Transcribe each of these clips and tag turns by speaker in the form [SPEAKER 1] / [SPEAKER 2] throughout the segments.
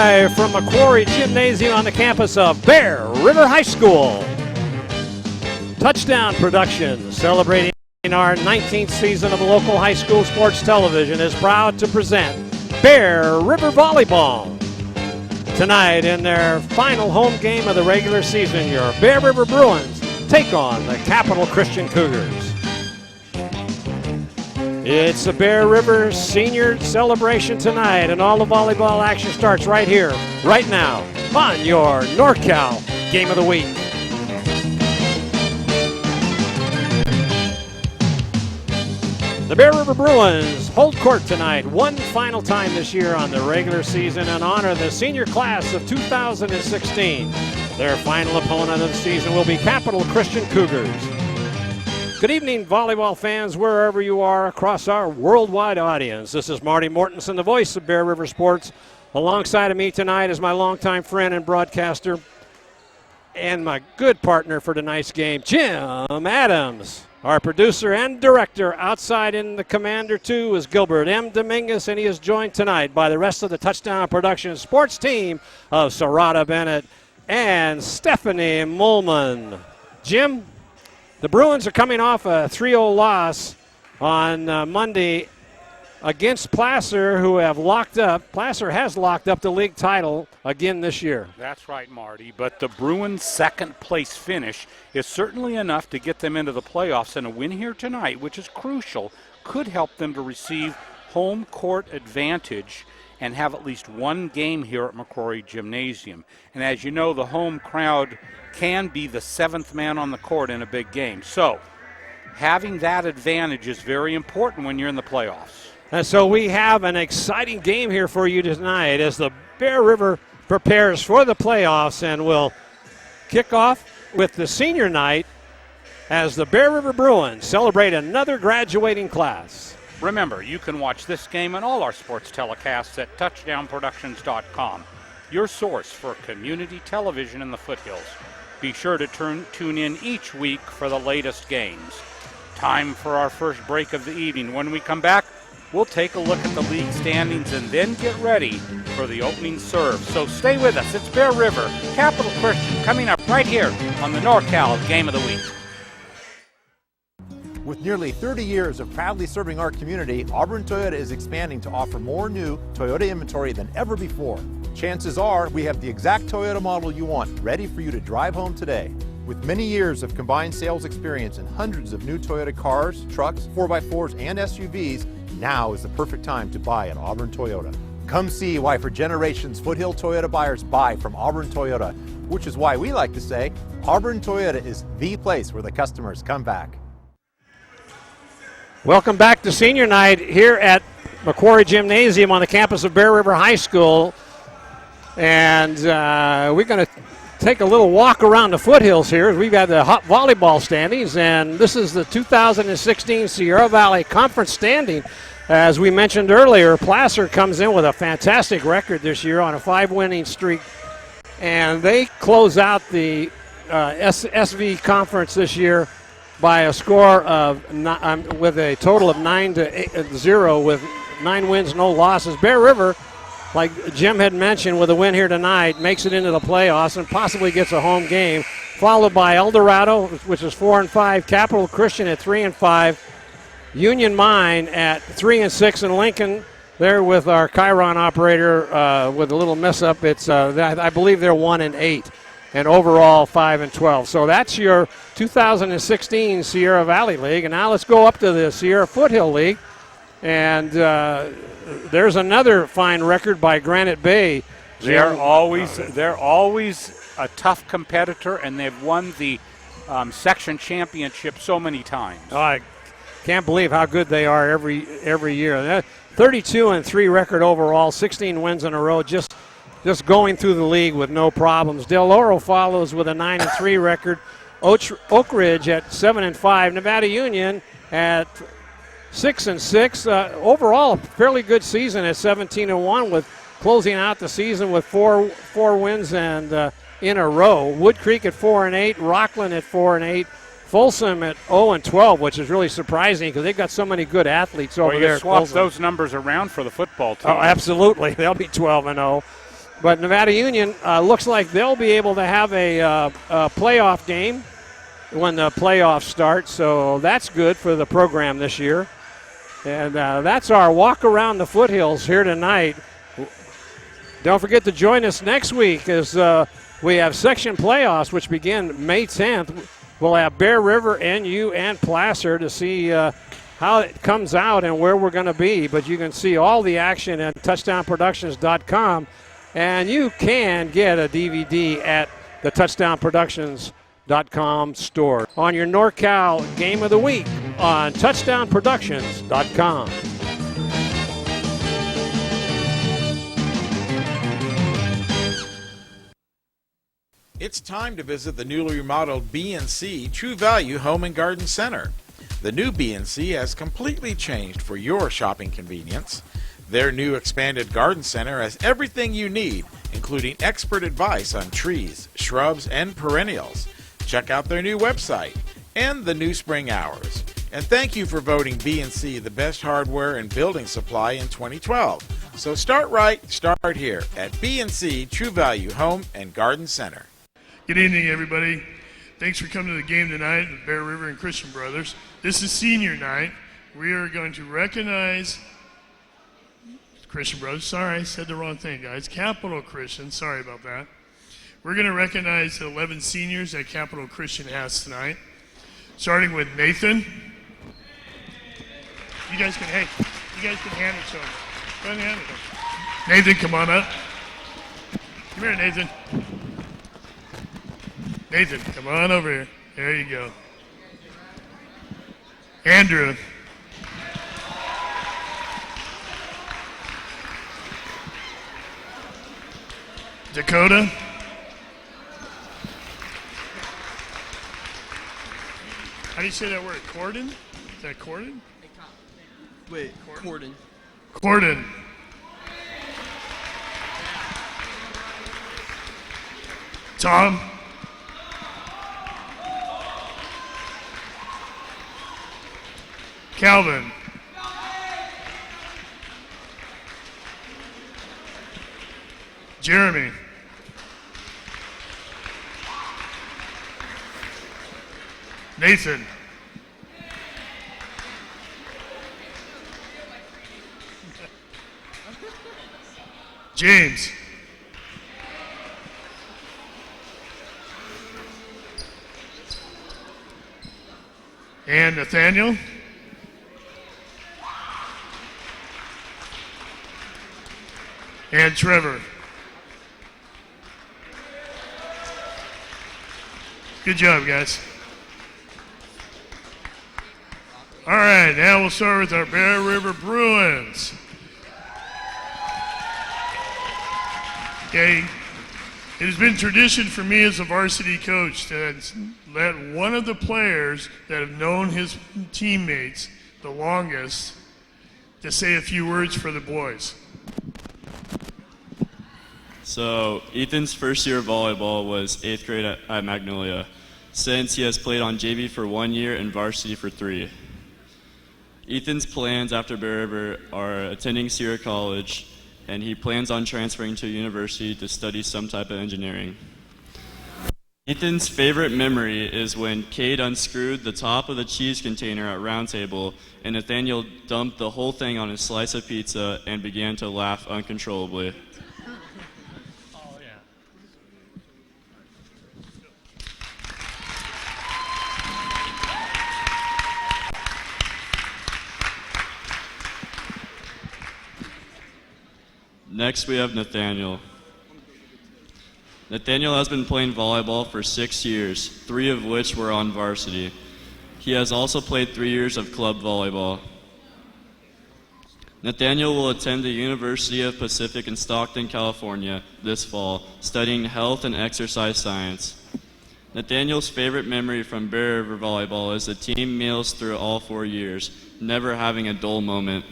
[SPEAKER 1] Live from McCrory Gymnasium on the campus of Bear River High School. Touchdown Productions, celebrating our 19th season of local high school sports television, is proud to present Bear River Volleyball. Tonight, in their final home game of the regular season, your Bear River Bruins take on the Capital Christian Cougars. It's the Bear River Senior Celebration tonight, and all the volleyball action starts right here, right now, on your NorCal Game of the Week. The Bear River Bruins hold court tonight one final time this year on the regular season and honor the senior class of 2016. Their final opponent of the season will be Capital Christian Cougars. Good evening, volleyball fans, wherever you are across our worldwide audience. This is Marty Mortensen, the voice of Bear River Sports. Alongside of me tonight is my longtime friend and broadcaster and my good partner for tonight's game, Jim Adams. Our producer and director outside in the Commander 2 is Gilbert M. Dominguez, and he is joined tonight by the rest of the Touchdown Productions sports team of Sarada Bennett and Stephanie Mullman. Jim, the Bruins are coming off a 3-0 loss on Monday against Placer, who have locked up. Placer has locked up the league title again this year.
[SPEAKER 2] That's right, Marty. But the Bruins' second-place finish is certainly enough to get them into the playoffs, and a win here tonight, which is crucial, could help them to receive home court advantage and have at least one game here at McCrory Gymnasium. And as you know, the home crowd can be the seventh man on the court in a big game. So having that advantage is very important when you're in the playoffs.
[SPEAKER 1] And so we have an exciting game here for you tonight as the Bear River prepares for the playoffs, and will kick off with the senior night as the Bear River Bruins celebrate another graduating class.
[SPEAKER 2] Remember, you can watch this game and all our sports telecasts at touchdownproductions.com, your source for community television in the foothills. Be sure to tune in each week for the latest games. Time for our first break of the evening. When we come back, we'll take a look at the league standings and then get ready for the opening serve. So stay with us. It's Bear River, Capital Christian, coming up right here on the NorCal Game of the Week.
[SPEAKER 3] With nearly 30 years of proudly serving our community, Auburn Toyota is expanding to offer more new Toyota inventory than ever before. Chances are we have the exact Toyota model you want, ready for you to drive home today. With many years of combined sales experience and hundreds of new Toyota cars, trucks, 4x4s, and SUVs, now is the perfect time to buy at Auburn Toyota. Come see why for generations Foothill Toyota buyers buy from Auburn Toyota, which is why we like to say Auburn Toyota is the place where the customers come back.
[SPEAKER 1] Welcome back to senior night here at McCrory Gymnasium on the campus of Bear River High School. And we're going to take a little walk around the foothills here. We've got the hot volleyball standings, and this is the 2016 Sierra Valley Conference standing. As we mentioned earlier, Placer comes in with a fantastic record this year on a 5-winning streak, and they close out the SV Conference this year by a score of with a total of 9-0 with 9 wins, no losses. Bear River, like Jim had mentioned, with a win here tonight, makes it into the playoffs and possibly gets a home game, followed by El Dorado, which is 4-5, Capital Christian at 3-5, Union Mine at 3-6, and Lincoln there with our Chiron operator with a little mess up. It's I believe they're 1-8, and overall 5-12. So that's your 2016 Sierra Valley League, and now let's go up to the Sierra Foothill League, and there's another fine record by Granite Bay.
[SPEAKER 2] They're always a tough competitor, and they've won the section championship so many times.
[SPEAKER 1] Oh, I can't believe how good they are every year. 32-3 record overall, 16 wins in a row, just going through the league with no problems. Del Oro follows with a 9-3 record. Oak Ridge at 7-5. Nevada Union at 6-6. Overall, a fairly good season at 17-1, with closing out the season with four wins and in a row. Wood Creek at 4-8. Rockland at 4-8. Folsom at 0-12, which is really surprising because they've got so many good athletes over there.
[SPEAKER 2] Swap those numbers around for the football team.
[SPEAKER 1] Oh, absolutely. They'll be 12-0. But Nevada Union looks like they'll be able to have a playoff game when the playoffs start, so that's good for the program this year. And that's our walk around the foothills here tonight. Don't forget to join us next week as we have section playoffs, which begin May 10th. We'll have Bear River, NU, and Placer to see how it comes out and where we're going to be. But you can see all the action at touchdownproductions.com, and you can get a DVD at the touchdownproductions.com store. On your NorCal Game of the Week on touchdownproductions.com.
[SPEAKER 4] It's time to visit the newly remodeled B&C True Value Home and Garden Center. The new B&C has completely changed for your shopping convenience. Their new expanded garden center has everything you need, including expert advice on trees, shrubs, and perennials. Check out their new website and the new spring hours. And thank you for voting B&C the best hardware and building supply in 2012. So start right, start here at B&C True Value Home and Garden Center.
[SPEAKER 5] Good evening, everybody. Thanks for coming to the game tonight at Bear River and Christian Brothers. This is senior night. We are going to recognize Christian Brothers. Sorry, I said the wrong thing, guys. Capital Christian. Sorry about that. We're going to recognize the 11 seniors that Capital Christian has tonight, starting with Nathan. You guys can hand it to him. Go ahead and hand it to him. Nathan, come on up. Come here, Nathan. Nathan, come on over here. There you go. Andrew. Dakota. How do you say that word? Corden? Is that Corden?
[SPEAKER 6] Wait, Corden.
[SPEAKER 5] Corden. Tom. Calvin. Jeremy. Nathan. James. And Nathaniel. And Trevor. Good job, guys. All right, now we'll start with our Bear River Bruins. Okay, it has been tradition for me as a varsity coach to let one of the players that have known his teammates the longest to say a few words for the boys.
[SPEAKER 7] So Ethan's first year of volleyball was 8th grade at Magnolia. Since he has played on JV for 1 year and varsity for 3. Ethan's plans after Bear River are attending Sierra College, and he plans on transferring to a university to study some type of engineering. Ethan's favorite memory is when Cade unscrewed the top of the cheese container at Round Table, and Nathaniel dumped the whole thing on his slice of pizza and began to laugh uncontrollably. Next, we have Nathaniel. Nathaniel has been playing volleyball for 6 years, 3 of which were on varsity. He has also played 3 years of club volleyball. Nathaniel will attend the University of Pacific in Stockton, California this fall, studying health and exercise science. Nathaniel's favorite memory from Bear River volleyball is the team meals through all 4 years, never having a dull moment.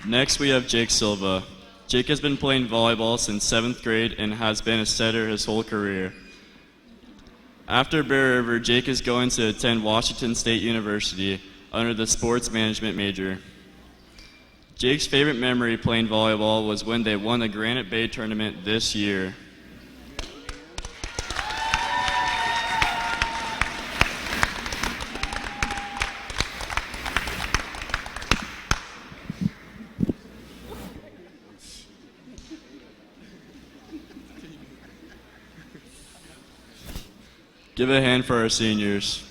[SPEAKER 7] Next, we have Jake Silva. Jake has been playing volleyball since 7th grade and has been a setter his whole career. After Bear River, Jake is going to attend Washington State University under the sports management major. Jake's favorite memory playing volleyball was when they won the Granite Bay tournament this year. Give a hand for our seniors.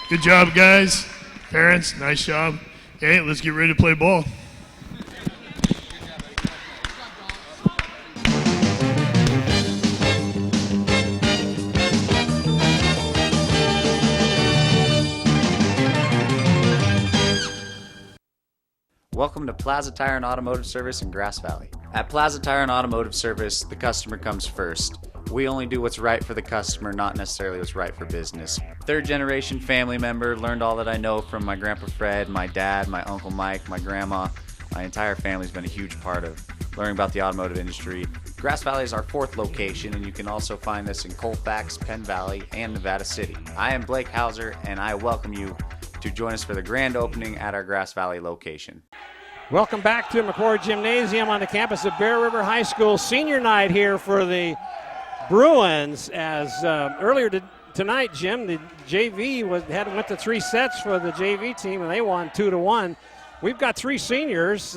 [SPEAKER 5] Good job, guys. Parents, nice job. Okay, let's get ready to play ball.
[SPEAKER 8] Welcome to Plaza Tire and Automotive Service in Grass Valley. At Plaza Tire and Automotive Service, the customer comes first. We only do what's right for the customer, not necessarily what's right for business. Third generation family member, learned all that I know from my Grandpa Fred, my dad, my Uncle Mike, my grandma. My entire family's been a huge part of learning about the automotive industry. Grass Valley is our 4th location, and you can also find us in Colfax, Penn Valley, and Nevada City. I am Blake Hauser, and I welcome you to join us for the grand opening at our Grass Valley location.
[SPEAKER 1] Welcome back to McCrory Gymnasium on the campus of Bear River High School. Senior night here for the Bruins. As earlier tonight, Jim, the JV went to 3 sets for the JV team, and they won 2-1. We've got 3 seniors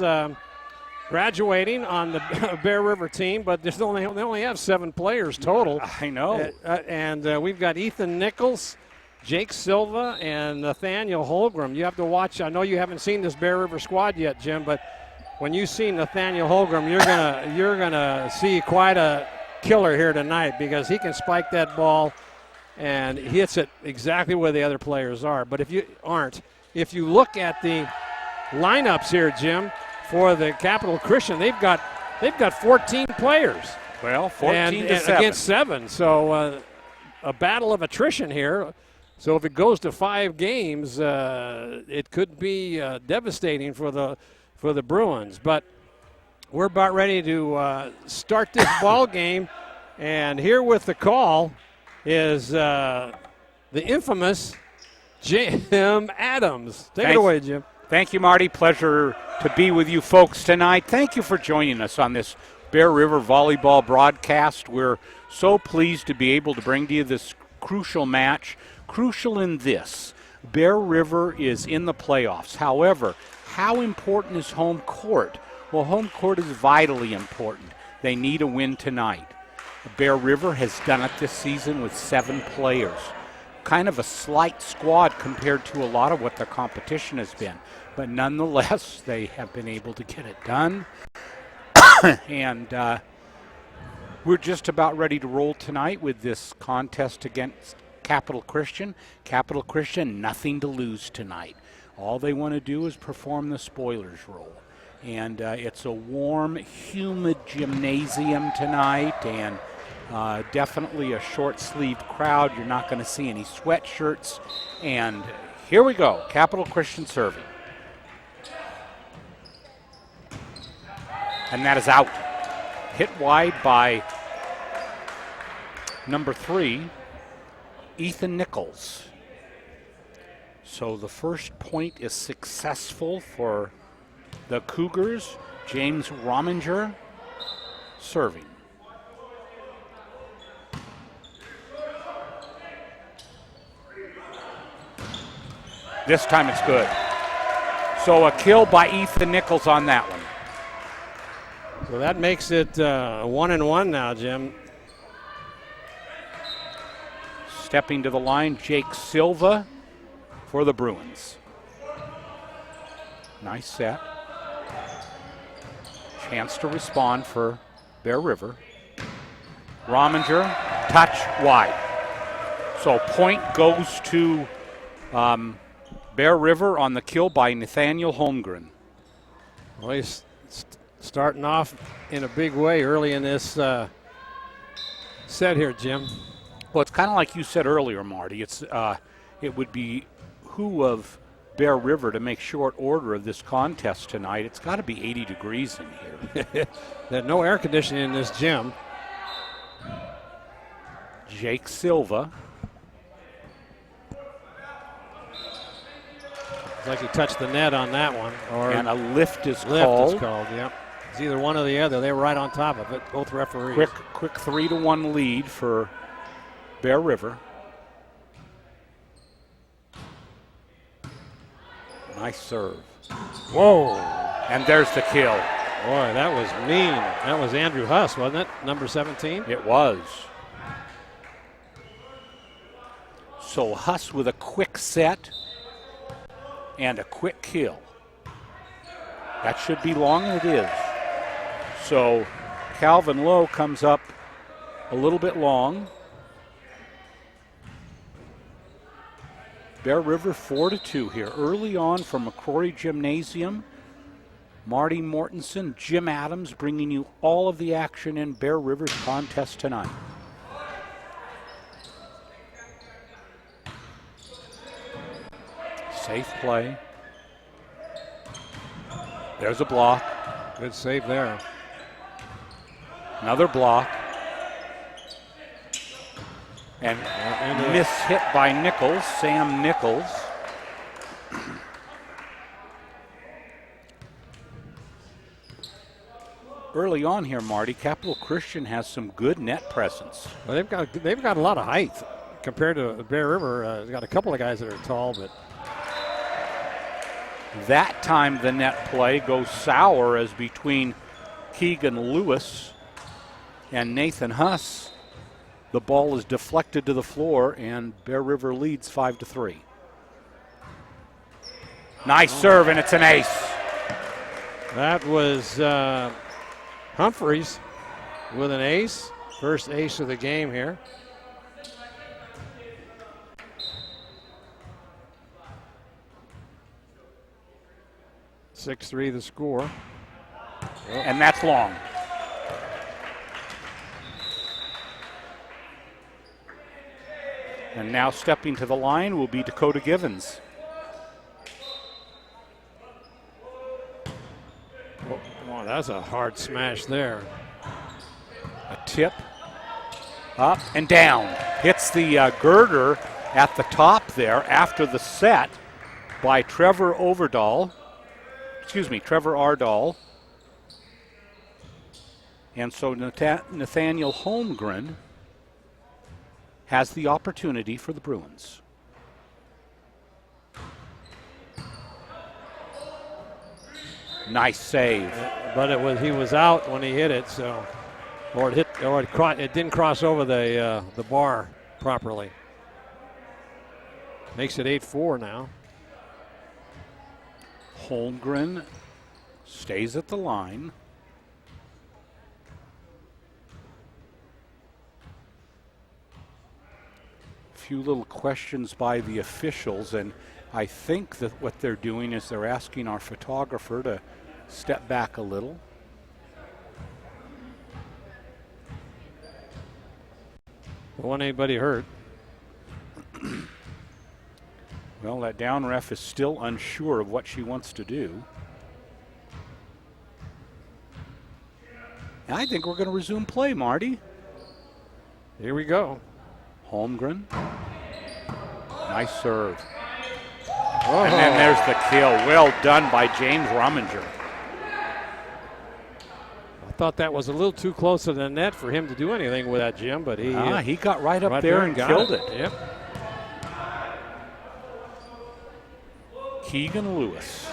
[SPEAKER 1] graduating on the Bear River team, but they only have 7 players total.
[SPEAKER 2] I know.
[SPEAKER 1] And we've got Ethan Nichols, Jake Silva, and Nathaniel Holgram. You have to watch. I know you haven't seen this Bear River squad yet, Jim, but when you see Nathaniel Holgram, you're gonna see quite a killer here tonight, because he can spike that ball and hits it exactly where the other players are. But if you look at the lineups here, Jim, for the Capital Christian, they've got 14 players.
[SPEAKER 2] Well, 14 to 7.
[SPEAKER 1] Against 7. So a battle of attrition here. So if it goes to 5 games, it could be devastating for the Bruins. But we're about ready to start this ball game, and here with the call is the infamous Jim Adams. Take it away, Jim.
[SPEAKER 2] Thank you, Marty. Pleasure to be with you folks tonight. Thank you for joining us on this Bear River volleyball broadcast. We're so pleased to be able to bring to you this crucial match. Crucial in this, Bear River is in the playoffs. However, how important is home court? Well, home court is vitally important. They need a win tonight. Bear River has done it this season with 7 players. Kind of a slight squad compared to a lot of what their competition has been. But nonetheless, they have been able to get it done. And we're just about ready to roll tonight with this contest against Capital Christian. Capital Christian, nothing to lose tonight. All they want to do is perform the spoilers role. And it's a warm, humid gymnasium tonight, and definitely a short-sleeved crowd. You're not going to see any sweatshirts. And here we go, Capital Christian serving. And that is out. Hit wide by number 3, Ethan Nichols. So the first point is successful for the Cougars. James Rominger serving. This time it's good. So a kill by Ethan Nichols on that one.
[SPEAKER 1] So that makes it 1-1 now, Jim.
[SPEAKER 2] Stepping to the line, Jake Silva for the Bruins. Nice set. Chance to respond for Bear River. Rominger, touch wide. So point goes to Bear River on the kill by Nathaniel Holmgren.
[SPEAKER 1] Well, he's starting off in a big way early in this set here, Jim.
[SPEAKER 2] Well, it's kind of like you said earlier, Marty. It would be who of Bear River to make short order of this contest tonight. It's got to be 80 degrees in here.
[SPEAKER 1] There's no air conditioning in this gym.
[SPEAKER 2] Jake Silva.
[SPEAKER 1] It's like he touched the net on that one.
[SPEAKER 2] And a lift is
[SPEAKER 1] Lift
[SPEAKER 2] called.
[SPEAKER 1] is called, yep. It's either one or the other. They were right on top of it, both referees.
[SPEAKER 2] Quick 3-1 lead for Bear River. Nice serve.
[SPEAKER 1] Whoa.
[SPEAKER 2] And there's the kill.
[SPEAKER 1] Boy, that was mean. That was Andrew Huss, wasn't it? Number 17?
[SPEAKER 2] It was. So Huss with a quick set and a quick kill. That should be long, and it is. So Calvin Lowe comes up a little bit long. Bear River 4-2 here. Early on from McCrory Gymnasium, Marty Mortensen, Jim Adams bringing you all of the action in Bear River's contest tonight. Safe play. There's a block.
[SPEAKER 1] Good save there.
[SPEAKER 2] Another block. And miss hit by Nichols, Sam Nichols. Early on here, Marty, Capital Christian has some good net presence.
[SPEAKER 1] Well, they've got a lot of height compared to Bear River. They've got a couple of guys that are tall, but
[SPEAKER 2] that time the net play goes sour as between Keegan Lewis and Nathan Huss. The ball is deflected to the floor, and Bear River leads 5-3. Nice serve, and it's an ace.
[SPEAKER 1] That was Humphreys with an ace. First ace of the game here. (6-3) the score.
[SPEAKER 2] And that's long. And now stepping to the line will be Dakota Givens.
[SPEAKER 1] Oh, that's a hard smash there.
[SPEAKER 2] A tip, up and down. Hits the girder at the top there after the set by Trevor Ardall. And so Nathaniel Holmgren has the opportunity for the Bruins. Nice save.
[SPEAKER 1] But he was out when he hit it, so it didn't cross over the bar properly. Makes it 8-4 now.
[SPEAKER 2] Holmgren stays at the line. Few little questions by the officials, and I think that what they're doing is they're asking our photographer to step back a little.
[SPEAKER 1] Don't want anybody hurt.
[SPEAKER 2] Well, that down ref is still unsure of what she wants to do. I think we're going to resume play, Marty.
[SPEAKER 1] Here we go.
[SPEAKER 2] Holmgren. Nice serve.
[SPEAKER 1] Oh.
[SPEAKER 2] And then there's the kill. Well done by James Rumminger.
[SPEAKER 1] I thought that was a little too close to the net for him to do anything with that, Jim, but he
[SPEAKER 2] got right up there and killed it.
[SPEAKER 1] Yep.
[SPEAKER 2] Keegan Lewis.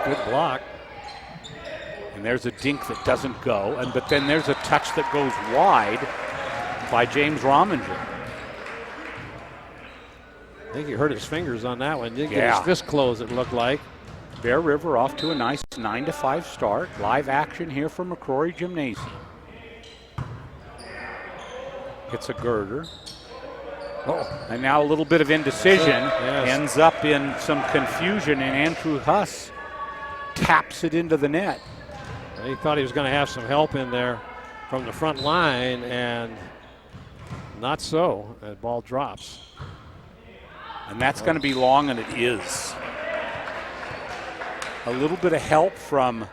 [SPEAKER 1] Good block.
[SPEAKER 2] And there's a dink that doesn't go, but then there's a touch that goes wide by James Rumminger.
[SPEAKER 1] I think he hurt his fingers on that one. Didn't get his fist closed, it looked like.
[SPEAKER 2] Bear River off to a nice 9-5 start. Live action here from McCrory Gymnasium. It's a girder.
[SPEAKER 1] Oh.
[SPEAKER 2] And now a little bit of indecision.
[SPEAKER 1] Yes.
[SPEAKER 2] Ends up in some confusion, and Andrew Huss taps it into the net.
[SPEAKER 1] He thought he was going to have some help in there from the front line, and not so. That ball drops.
[SPEAKER 2] And that's going to be long, and it is. A little bit of help from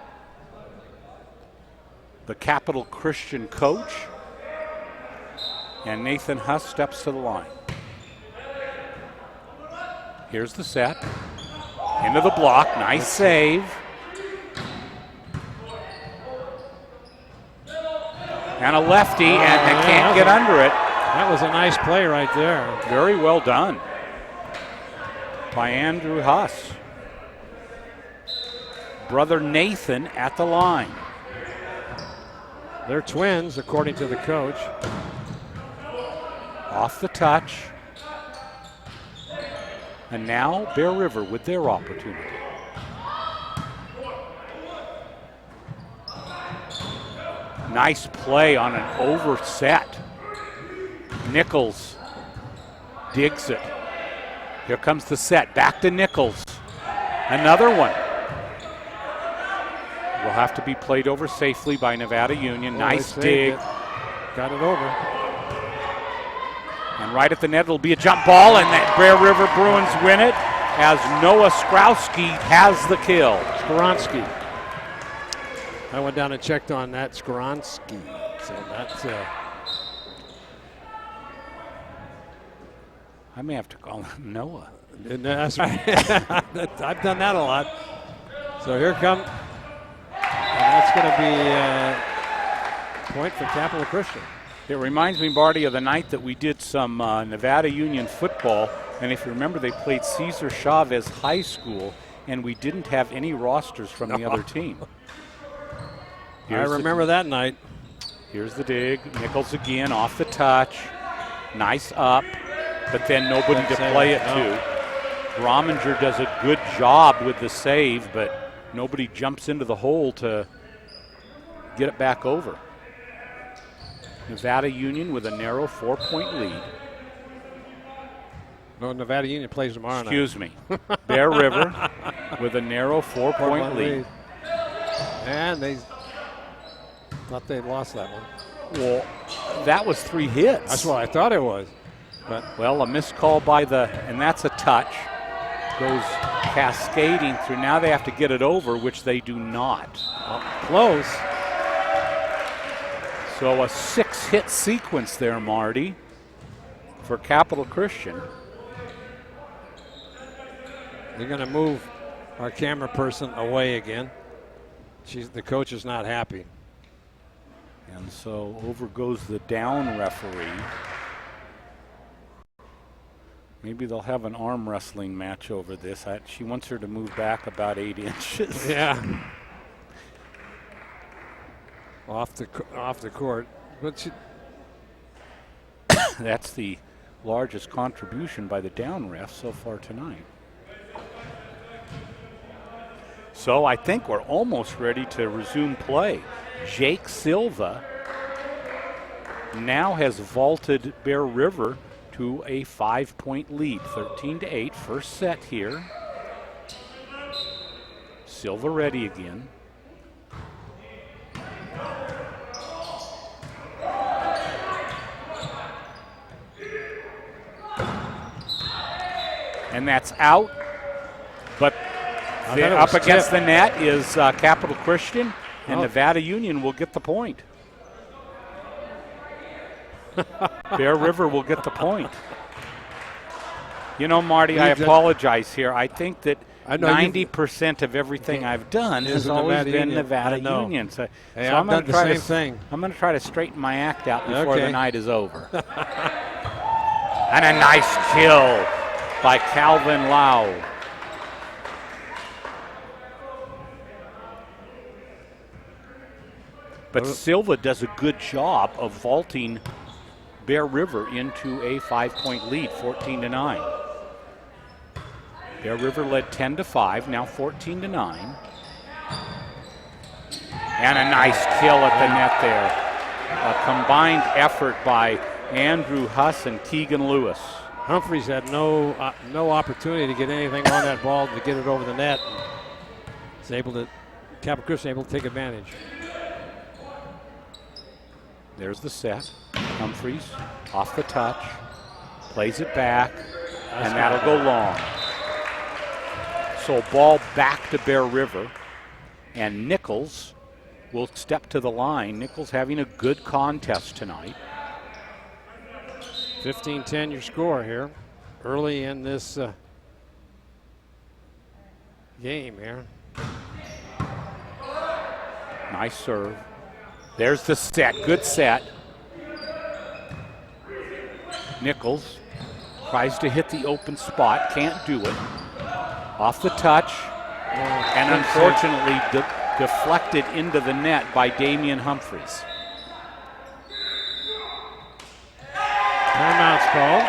[SPEAKER 2] the Capital Christian coach. And Nathan Huss steps to the line. Here's the set. Into the block. Nice save. And a lefty, and they can't get under it.
[SPEAKER 1] That was a nice play right there.
[SPEAKER 2] Very well done by Andrew Huss. Brother Nathan at the line.
[SPEAKER 1] They're twins, according to the coach.
[SPEAKER 2] Off the touch. And now Bear River with their opportunity. Nice play on an overset. Nichols digs it. Here comes the set. Back to Nichols. Another one. Will have to be played over safely by Nevada Union. Nice dig.
[SPEAKER 1] Got it over.
[SPEAKER 2] And right at the net, it'll be a jump ball, and the Bear River Bruins win it as Noah Skrowski has the kill.
[SPEAKER 1] Skoronsky. I went down and checked on that Skoronsky. So that's.
[SPEAKER 2] I may have to call him Noah.
[SPEAKER 1] That's right. I've done that a lot. So here comes. And that's going to be a point for Capital Christian.
[SPEAKER 2] It reminds me, Marty, of the night that we did some Nevada Union football. And if you remember, they played Cesar Chavez High School, and we didn't have any rosters from the other team.
[SPEAKER 1] I remember that night.
[SPEAKER 2] Here's the dig. Nichols again off the touch. Nice up, but then nobody to play it to. Rominger does a good job with the save, but nobody jumps into the hole to get it back over. Nevada Union with a narrow 4-point lead.
[SPEAKER 1] No, Nevada Union plays tomorrow night.
[SPEAKER 2] Excuse me. Bear River with a narrow 4-point lead.
[SPEAKER 1] And they thought they'd lost that one.
[SPEAKER 2] Well, that was 3 hits.
[SPEAKER 1] That's what I thought it was. But
[SPEAKER 2] well, a missed call by and that's a touch. Goes cascading through. Now they have to get it over, which they do not.
[SPEAKER 1] Close.
[SPEAKER 2] So a 6-hit sequence there, Marty, for Capital Christian.
[SPEAKER 1] They're going to move our camera person away again. The coach is not happy.
[SPEAKER 2] And so over goes the down referee. Maybe they'll have an arm wrestling match over this. She wants her to move back about 8 inches.
[SPEAKER 1] Yeah. off the court. But
[SPEAKER 2] that's the largest contribution by the down ref so far tonight. So I think we're almost ready to resume play. Jake Silva now has vaulted Bear River to a 5-point lead, 13-8, first set here. Silva ready again. And that's out, but up against the net is Capital Christian, and Nevada Union will get the point. Bear River will get the point. You know, Marty, I apologize here. I think that 90% of everything I've done has always been Nevada Union. So
[SPEAKER 1] I'm going to try the same thing.
[SPEAKER 2] I'm going to try to straighten my act out before the night is over. And a nice kill by Calvin Lau. But Silva does a good job of vaulting Bear River into a 5-point lead, 14-9. Bear River led 10-5, now 14-9. And a nice kill at the net there. A combined effort by Andrew Huss and Keegan Lewis.
[SPEAKER 1] Humphreys had no opportunity to get anything on that ball to get it over the net. Capital Christian able to take advantage.
[SPEAKER 2] There's the set. Humphreys off the touch, plays it back, and that'll go long. So ball back to Bear River, and Nichols will step to the line. Nichols having a good contest tonight.
[SPEAKER 1] 15-10 your score here early in this game here.
[SPEAKER 2] Nice serve. There's the set, good set. Nichols tries to hit the open spot, can't do it. Off the touch, and unfortunately deflected into the net by Damian Humphreys.
[SPEAKER 1] Timeout's called.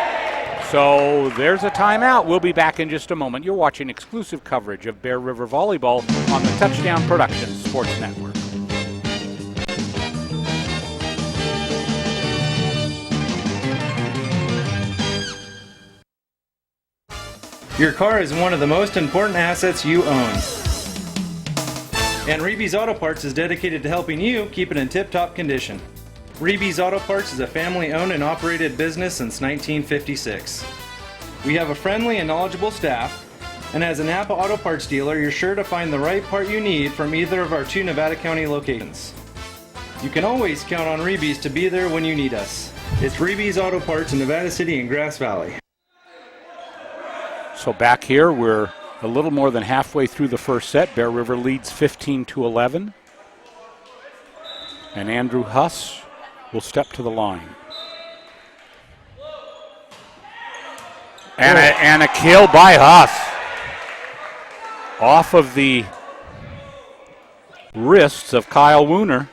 [SPEAKER 2] So there's a timeout. We'll be back in just a moment. You're watching exclusive coverage of Bear River Volleyball on the Touchdown Productions Sports Network.
[SPEAKER 9] Your car is one of the most important assets you own. And Reeby's Auto Parts is dedicated to helping you keep it in tip-top condition. Reeby's Auto Parts is a family-owned and operated business since 1956. We have a friendly and knowledgeable staff, and as a Napa Auto Parts dealer, you're sure to find the right part you need from either of our 2 Nevada County locations. You can always count on Reeby's to be there when you need us. It's Reeby's Auto Parts in Nevada City and Grass Valley.
[SPEAKER 2] So back here, we're a little more than halfway through the first set. Bear River leads 15-11. And Andrew Huss will step to the line. And a kill by Huss. Off of the wrists of Kyle Wooner.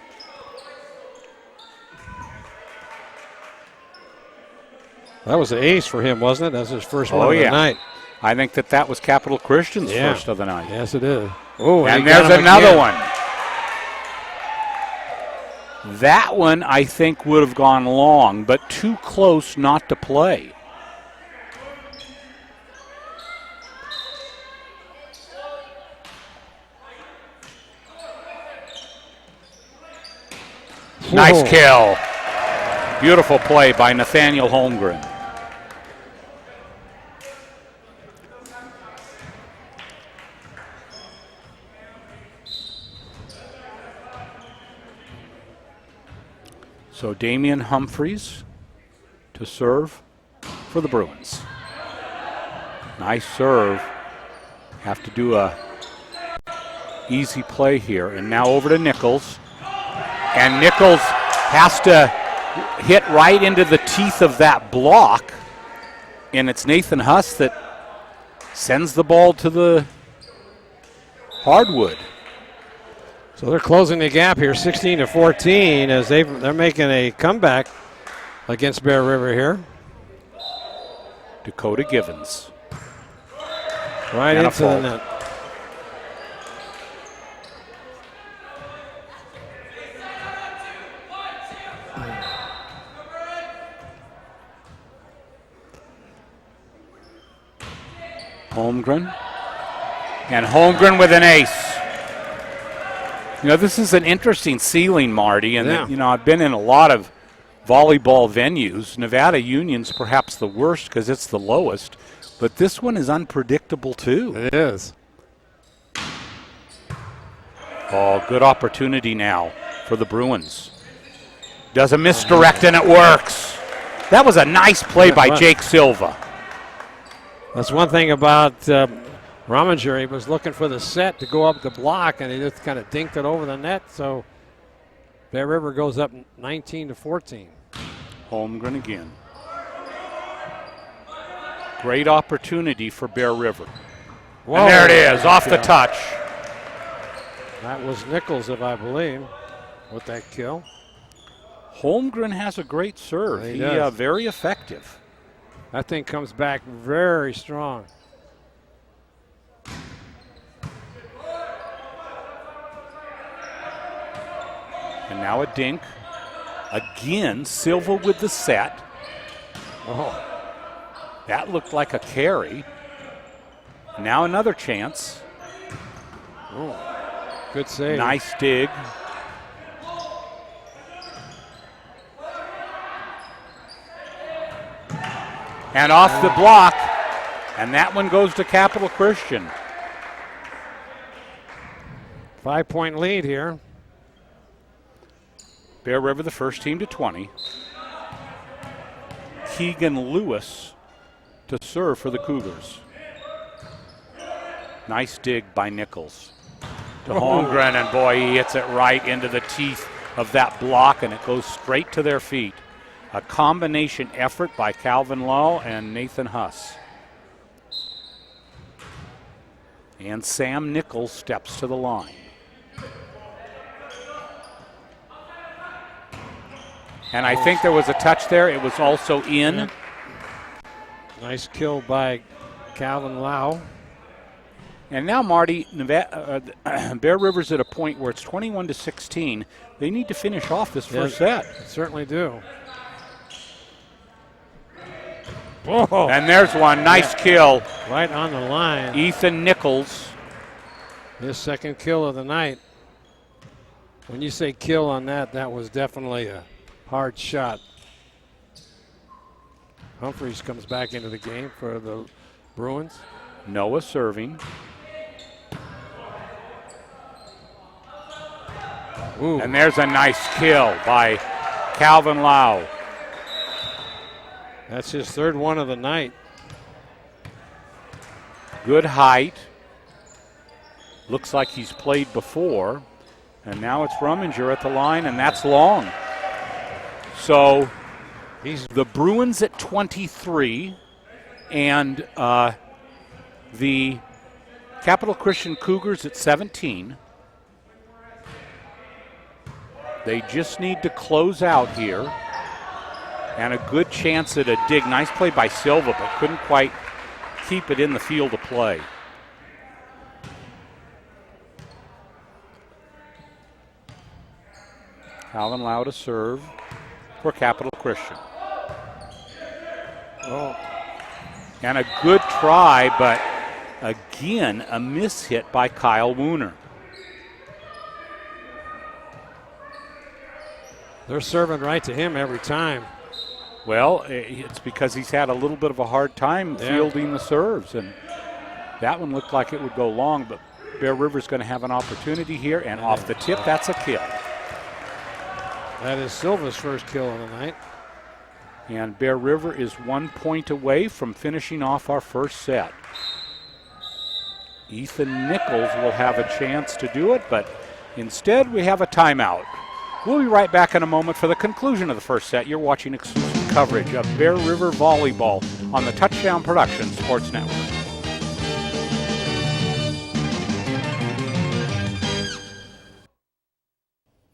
[SPEAKER 1] That was an ace for him, wasn't it? That's his first one of the night.
[SPEAKER 2] I think that was Capital Christian's first of the night.
[SPEAKER 1] Yes, it is. Oh,
[SPEAKER 2] and there's another one. That one, I think, would have gone long, but too close not to play. Nice kill. Beautiful play by Nathaniel Holmgren. So Damian Humphreys to serve for the Bruins. Nice serve. Have to do a easy play here. And now over to Nichols. And Nichols has to hit right into the teeth of that block. And it's Nathan Huss that sends the ball to the hardwood.
[SPEAKER 1] So they're closing the gap here, 16-14, as they're making a comeback against Bear River here.
[SPEAKER 2] Dakota Givens.
[SPEAKER 1] Right into the net.
[SPEAKER 2] Holmgren. And Holmgren with an ace. You know, this is an interesting ceiling, Marty, and you know, I've been in a lot of volleyball venues. Nevada Union's perhaps the worst because it's the lowest, but this one is unpredictable too.
[SPEAKER 1] It is.
[SPEAKER 2] Oh, good opportunity now for the Bruins. Does a misdirect and it works. That was a nice play by Jake Silva.
[SPEAKER 1] That's one thing about Rominger. He was looking for the set to go up the block, and he just kind of dinked it over the net. So Bear River goes up 19-14.
[SPEAKER 2] Holmgren again. Great opportunity for Bear River. Whoa. And there it is, off the touch.
[SPEAKER 1] That was Nichols, if I believe, with that kill.
[SPEAKER 2] Holmgren has a great serve.
[SPEAKER 1] He
[SPEAKER 2] very effective.
[SPEAKER 1] That thing comes back very strong.
[SPEAKER 2] And now a dink. Again, Silva with the set. Oh, that looked like a carry. Now another chance.
[SPEAKER 1] Oh, good save.
[SPEAKER 2] Nice dig. And off the block, and that one goes to Capital Christian.
[SPEAKER 1] 5-point lead here.
[SPEAKER 2] Bear River, the first team to 20. Keegan Lewis to serve for the Cougars. Nice dig by Nichols to Holmgren, and boy, he hits it right into the teeth of that block, and it goes straight to their feet. A combination effort by Calvin Lowe and Nathan Huss. And Sam Nichols steps to the line. And I think there was a touch there. It was also in.
[SPEAKER 1] Yeah. Nice kill by Calvin Lau.
[SPEAKER 2] And now, Marty, Bear River's at a point where it's 21-16. They need to finish off this first set.
[SPEAKER 1] Certainly do.
[SPEAKER 2] Whoa. And there's one. Nice kill.
[SPEAKER 1] Right on the line.
[SPEAKER 2] Ethan Nichols.
[SPEAKER 1] His second kill of the night. When you say kill on that, that was definitely a hard shot. Humphreys comes back into the game for the Bruins.
[SPEAKER 2] Noah serving.
[SPEAKER 1] Ooh.
[SPEAKER 2] And there's a nice kill by Calvin Lau.
[SPEAKER 1] That's his third one of the night.
[SPEAKER 2] Good height. Looks like he's played before. And now it's Rumminger at the line, and that's long. So the Bruins at 23 and the Capital Christian Cougars at 17. They just need to close out here. And a good chance at a dig. Nice play by Silva, but couldn't quite keep it in the field of play. Calvin Lau to serve for Capital Christian.
[SPEAKER 1] Oh.
[SPEAKER 2] And a good try, but again, a miss hit by Kyle Wooner.
[SPEAKER 1] They're serving right to him every time.
[SPEAKER 2] Well, it's because he's had a little bit of a hard time fielding the serves, and that one looked like it would go long, but Bear River's going to have an opportunity here, and off the tip, that's a kill.
[SPEAKER 1] That is Silva's first kill of the night.
[SPEAKER 2] And Bear River is 1 point away from finishing off our first set. Ethan Nichols will have a chance to do it, but instead we have a timeout. We'll be right back in a moment for the conclusion of the first set. You're watching exclusive coverage of Bear River Volleyball on the Touchdown Productions Sports Network.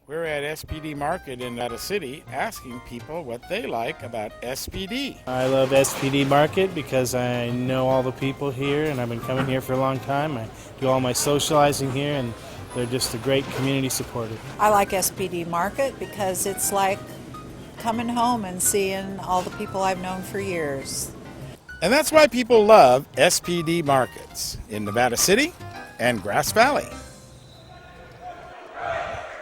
[SPEAKER 4] We're at SPD Market in Nevada City asking people what they like about SPD.
[SPEAKER 10] I love SPD Market because I know all the people here and I've been coming here for a long time. I do all my socializing here and they're just a great community supporter.
[SPEAKER 11] I like SPD Market because it's like coming home and seeing all the people I've known for years.
[SPEAKER 4] And that's why people love SPD Markets in Nevada City and Grass Valley.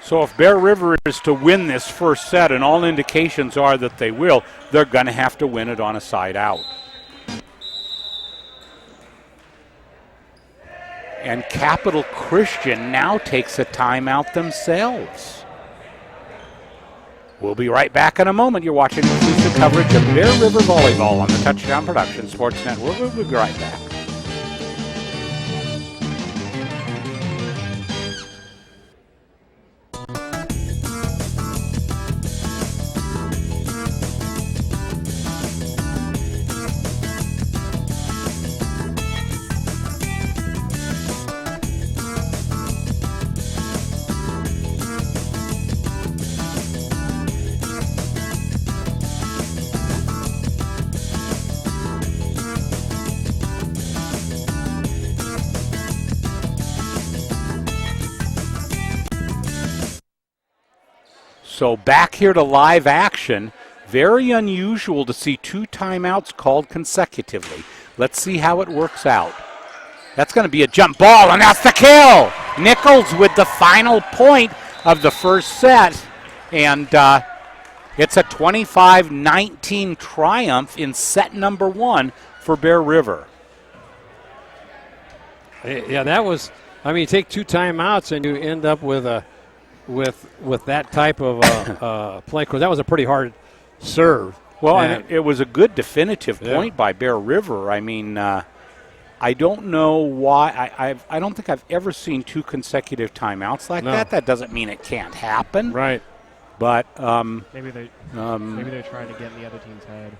[SPEAKER 2] So if Bear River is to win this first set, and all indications are that they will, they're going to have to win it on a side out. And Capital Christian now takes a timeout themselves. We'll be right back in a moment. You're watching exclusive coverage of Bear River Volleyball on the Touchdown Productions Sports Network. We'll be right back. So back here to live action. Very unusual to see two timeouts called consecutively. Let's see how it works out. That's going to be a jump ball, and that's the kill. Nichols with the final point of the first set. And It's a 25-19 triumph in set number 1 for Bear River.
[SPEAKER 1] Yeah, that was. I mean, you take 2 timeouts and you end up with that type of play. Because that was a pretty hard serve.
[SPEAKER 2] Well, and it was a good definitive point by Bear River. I mean, I don't know why. I don't think I've ever seen 2 consecutive timeouts like that. That doesn't mean it can't happen.
[SPEAKER 1] Right.
[SPEAKER 2] But
[SPEAKER 12] maybe they're trying to get in the other team's head.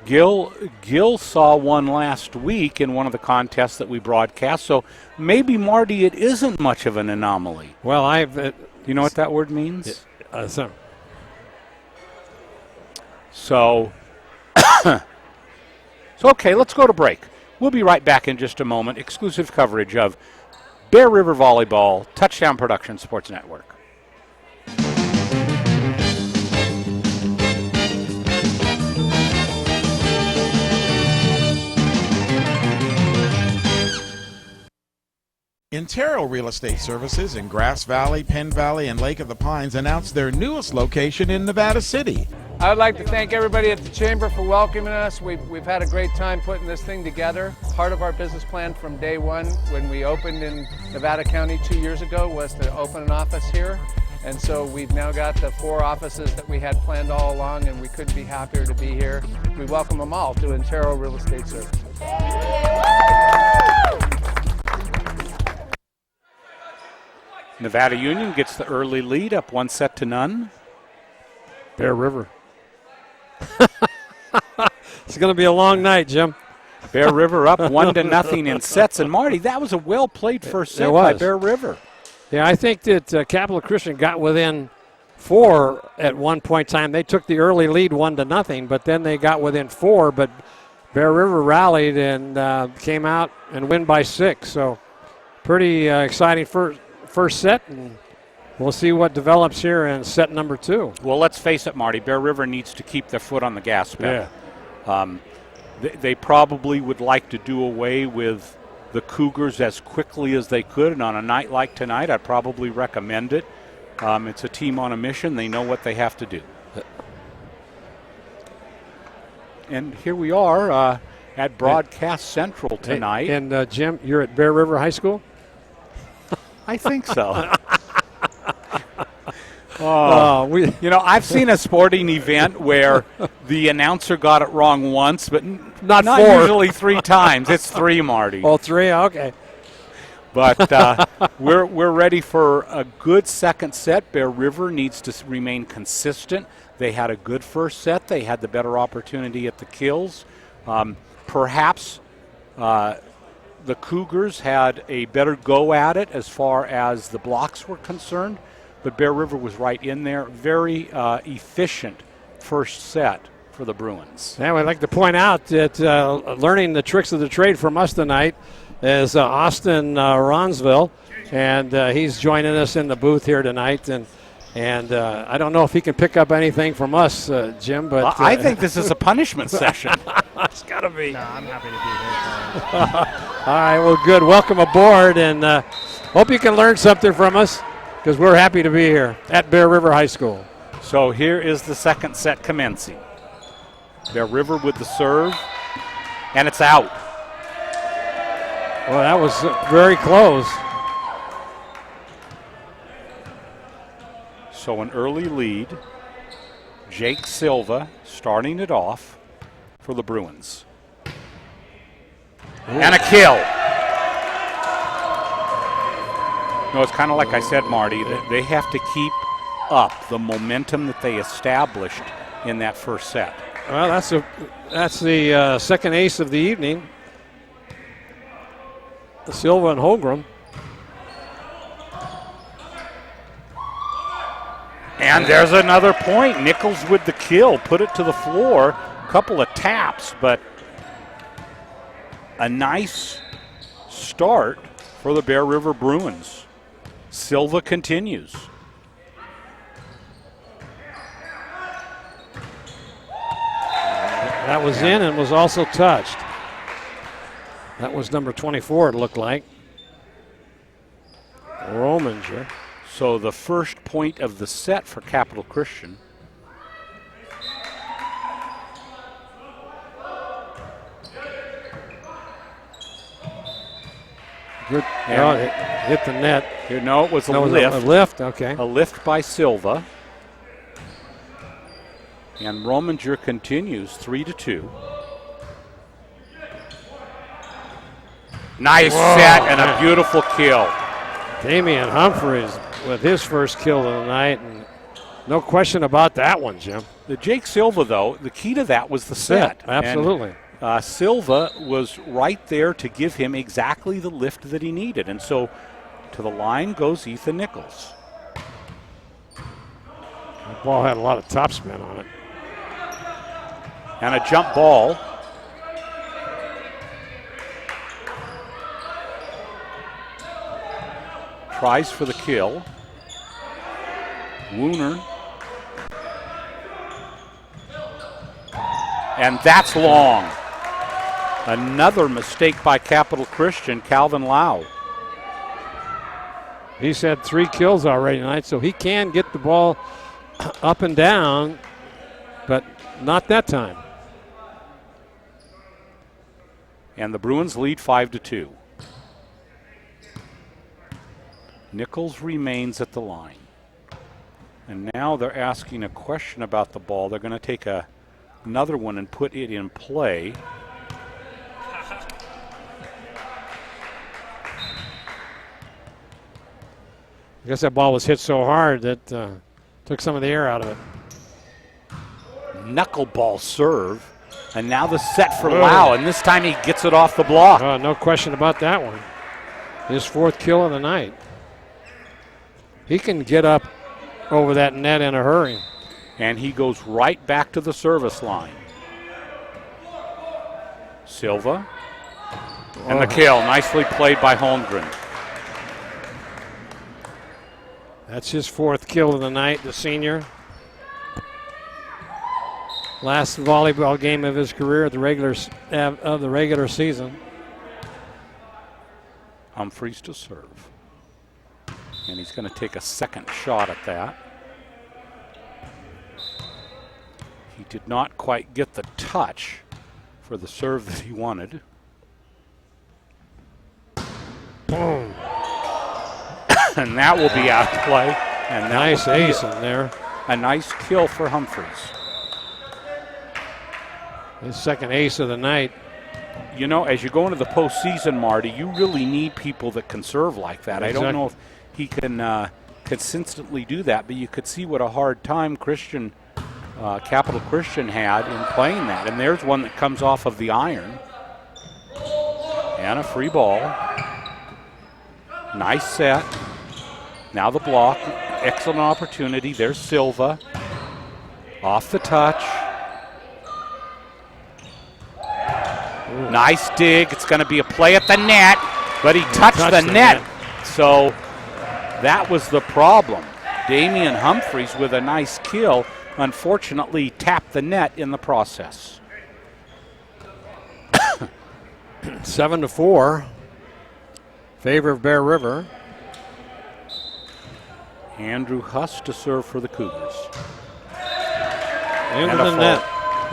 [SPEAKER 2] Gil saw one last week in one of the contests that we broadcast. So maybe, Marty, it isn't much of an anomaly.
[SPEAKER 1] Well,
[SPEAKER 2] you know what that word means? So okay, let's go to break. We'll be right back in just a moment. Exclusive coverage of Bear River Volleyball, Touchdown Production Sports Network.
[SPEAKER 4] Intero Real Estate Services in Grass Valley, Penn Valley, and Lake of the Pines announced their newest location in Nevada City.
[SPEAKER 13] I would like to thank everybody at the Chamber for welcoming us. We've had a great time putting this thing together. Part of our business plan from day one when we opened in Nevada County 2 years ago was to open an office here. And so we've now got the 4 offices that we had planned all along, and we couldn't be happier to be here. We welcome them all to Intero Real Estate Services.
[SPEAKER 2] Nevada Union gets the early lead, up 1-0.
[SPEAKER 1] Bear River. It's going to be a long night, Jim.
[SPEAKER 2] Bear River up 1-0 in sets. And, Marty, that was a well-played first set by Bear River.
[SPEAKER 1] Yeah, I think that Capital Christian got within 4 at one point in time. They took the early lead 1-0, but then they got within 4. But Bear River rallied and came out and win by 6. So pretty exciting first set, and we'll see what develops here in set number 2.
[SPEAKER 2] Well, let's face it, Marty. Bear River needs to keep their foot on the gas pedal.
[SPEAKER 1] Yeah.
[SPEAKER 2] They probably would like to do away with the Cougars as quickly as they could, and on a night like tonight, I'd probably recommend it. It's a team on a mission. They know what they have to do. And here we are at Broadcast Central tonight.
[SPEAKER 1] And Jim, you're at Bear River High School?
[SPEAKER 2] I think so. I've seen a sporting event where the announcer got it wrong once, but not 4. Usually 3 times. It's 3, Marty.
[SPEAKER 1] Oh, 3? Okay.
[SPEAKER 2] But we're ready for a good second set. Bear River needs to remain consistent. They had a good first set. They had the better opportunity at the kills. Perhaps the Cougars had a better go at it as far as the blocks were concerned, but Bear River was right in there. Very efficient first set for the Bruins.
[SPEAKER 1] And I'd like to point out that learning the tricks of the trade from us tonight is Austin Ronsville, and he's joining us in the booth here tonight. And I don't know if he can pick up anything from us, Jim, but
[SPEAKER 2] I think this is a punishment session.
[SPEAKER 1] It's got to be.
[SPEAKER 12] No, I'm happy to be here.
[SPEAKER 1] All right, well, good. Welcome aboard, and hope you can learn something from us because we're happy to be here at Bear River High School.
[SPEAKER 2] So here is the second set commencing. Bear River with the serve, and it's out.
[SPEAKER 1] Well, that was very close.
[SPEAKER 2] So an early lead. Jake Silva starting it off for the Bruins. Ooh. And a kill. No, it's kind of like I said, Marty. They have to keep up the momentum that they established in that first set.
[SPEAKER 1] Well, that's the second ace of the evening. Silva and Holgram.
[SPEAKER 2] And there's another point. Nichols with the kill. Put it to the floor. Couple of taps, but a nice start for the Bear River Bruins. Silva continues.
[SPEAKER 1] That was in and was also touched. That was number 24, it looked like. Rominger.
[SPEAKER 2] So the first point of the set for Capital Christian.
[SPEAKER 1] Good. Oh, it hit the net.
[SPEAKER 2] No, it was a
[SPEAKER 1] lift. A lift, okay.
[SPEAKER 2] A lift by Silva. And Rominger continues 3-2. Nice set and a beautiful kill.
[SPEAKER 1] Damian Humphreys with his first kill of the night, and no question about that one, Jim.
[SPEAKER 2] The Jake Silva, though, the key to that was the set.
[SPEAKER 1] Absolutely.
[SPEAKER 2] And, Silva was right there to give him exactly the lift that he needed. And so to the line goes Ethan Nichols.
[SPEAKER 1] The ball had a lot of topspin on it.
[SPEAKER 2] And a jump ball. Tries for the kill. Wooner. And that's long. Another mistake by Capital Christian, Calvin Lau.
[SPEAKER 1] He's had 3 kills already tonight, so he can get the ball up and down, but not that time.
[SPEAKER 2] And the Bruins lead 5-2. Nichols remains at the line. And now they're asking a question about the ball. They're going to take another one and put it in play.
[SPEAKER 1] I guess that ball was hit so hard that took some of the air out of it.
[SPEAKER 2] Knuckleball serve. And now the set for Lau, and this time he gets it off the block.
[SPEAKER 1] No question about that one. His 4th kill of the night. He can get up over that net in a hurry.
[SPEAKER 2] And he goes right back to the service line. Silva. And the kill, nicely played by Holmgren.
[SPEAKER 1] That's his 4th kill of the night, the senior. Last volleyball game of his career of the regular season.
[SPEAKER 2] Humphreys to serve. And he's going to take a second shot at that. He did not quite get the touch for the serve that he wanted.
[SPEAKER 1] Boom.
[SPEAKER 2] And that will be out of play. And
[SPEAKER 1] nice ace in there.
[SPEAKER 2] A nice kill for Humphreys.
[SPEAKER 1] His 2nd ace of the night.
[SPEAKER 2] You know, as you go into the postseason, Marty, you really need people that can serve like that.
[SPEAKER 1] Exactly.
[SPEAKER 2] I don't know if he can consistently do that, but you could see what a hard time Capital Christian had in playing that. And there's one that comes off of the iron. And a free ball. Nice set. Now the block. Excellent opportunity. There's Silva. Off the touch. Ooh. Nice dig. It's going to be a play at the net, but he touched the net. So that was the problem. Damian Humphreys with a nice kill, unfortunately tapped the net in the process.
[SPEAKER 1] 7-4. Favor of Bear River.
[SPEAKER 2] Andrew Huss to serve for the Cougars.
[SPEAKER 1] Into the net.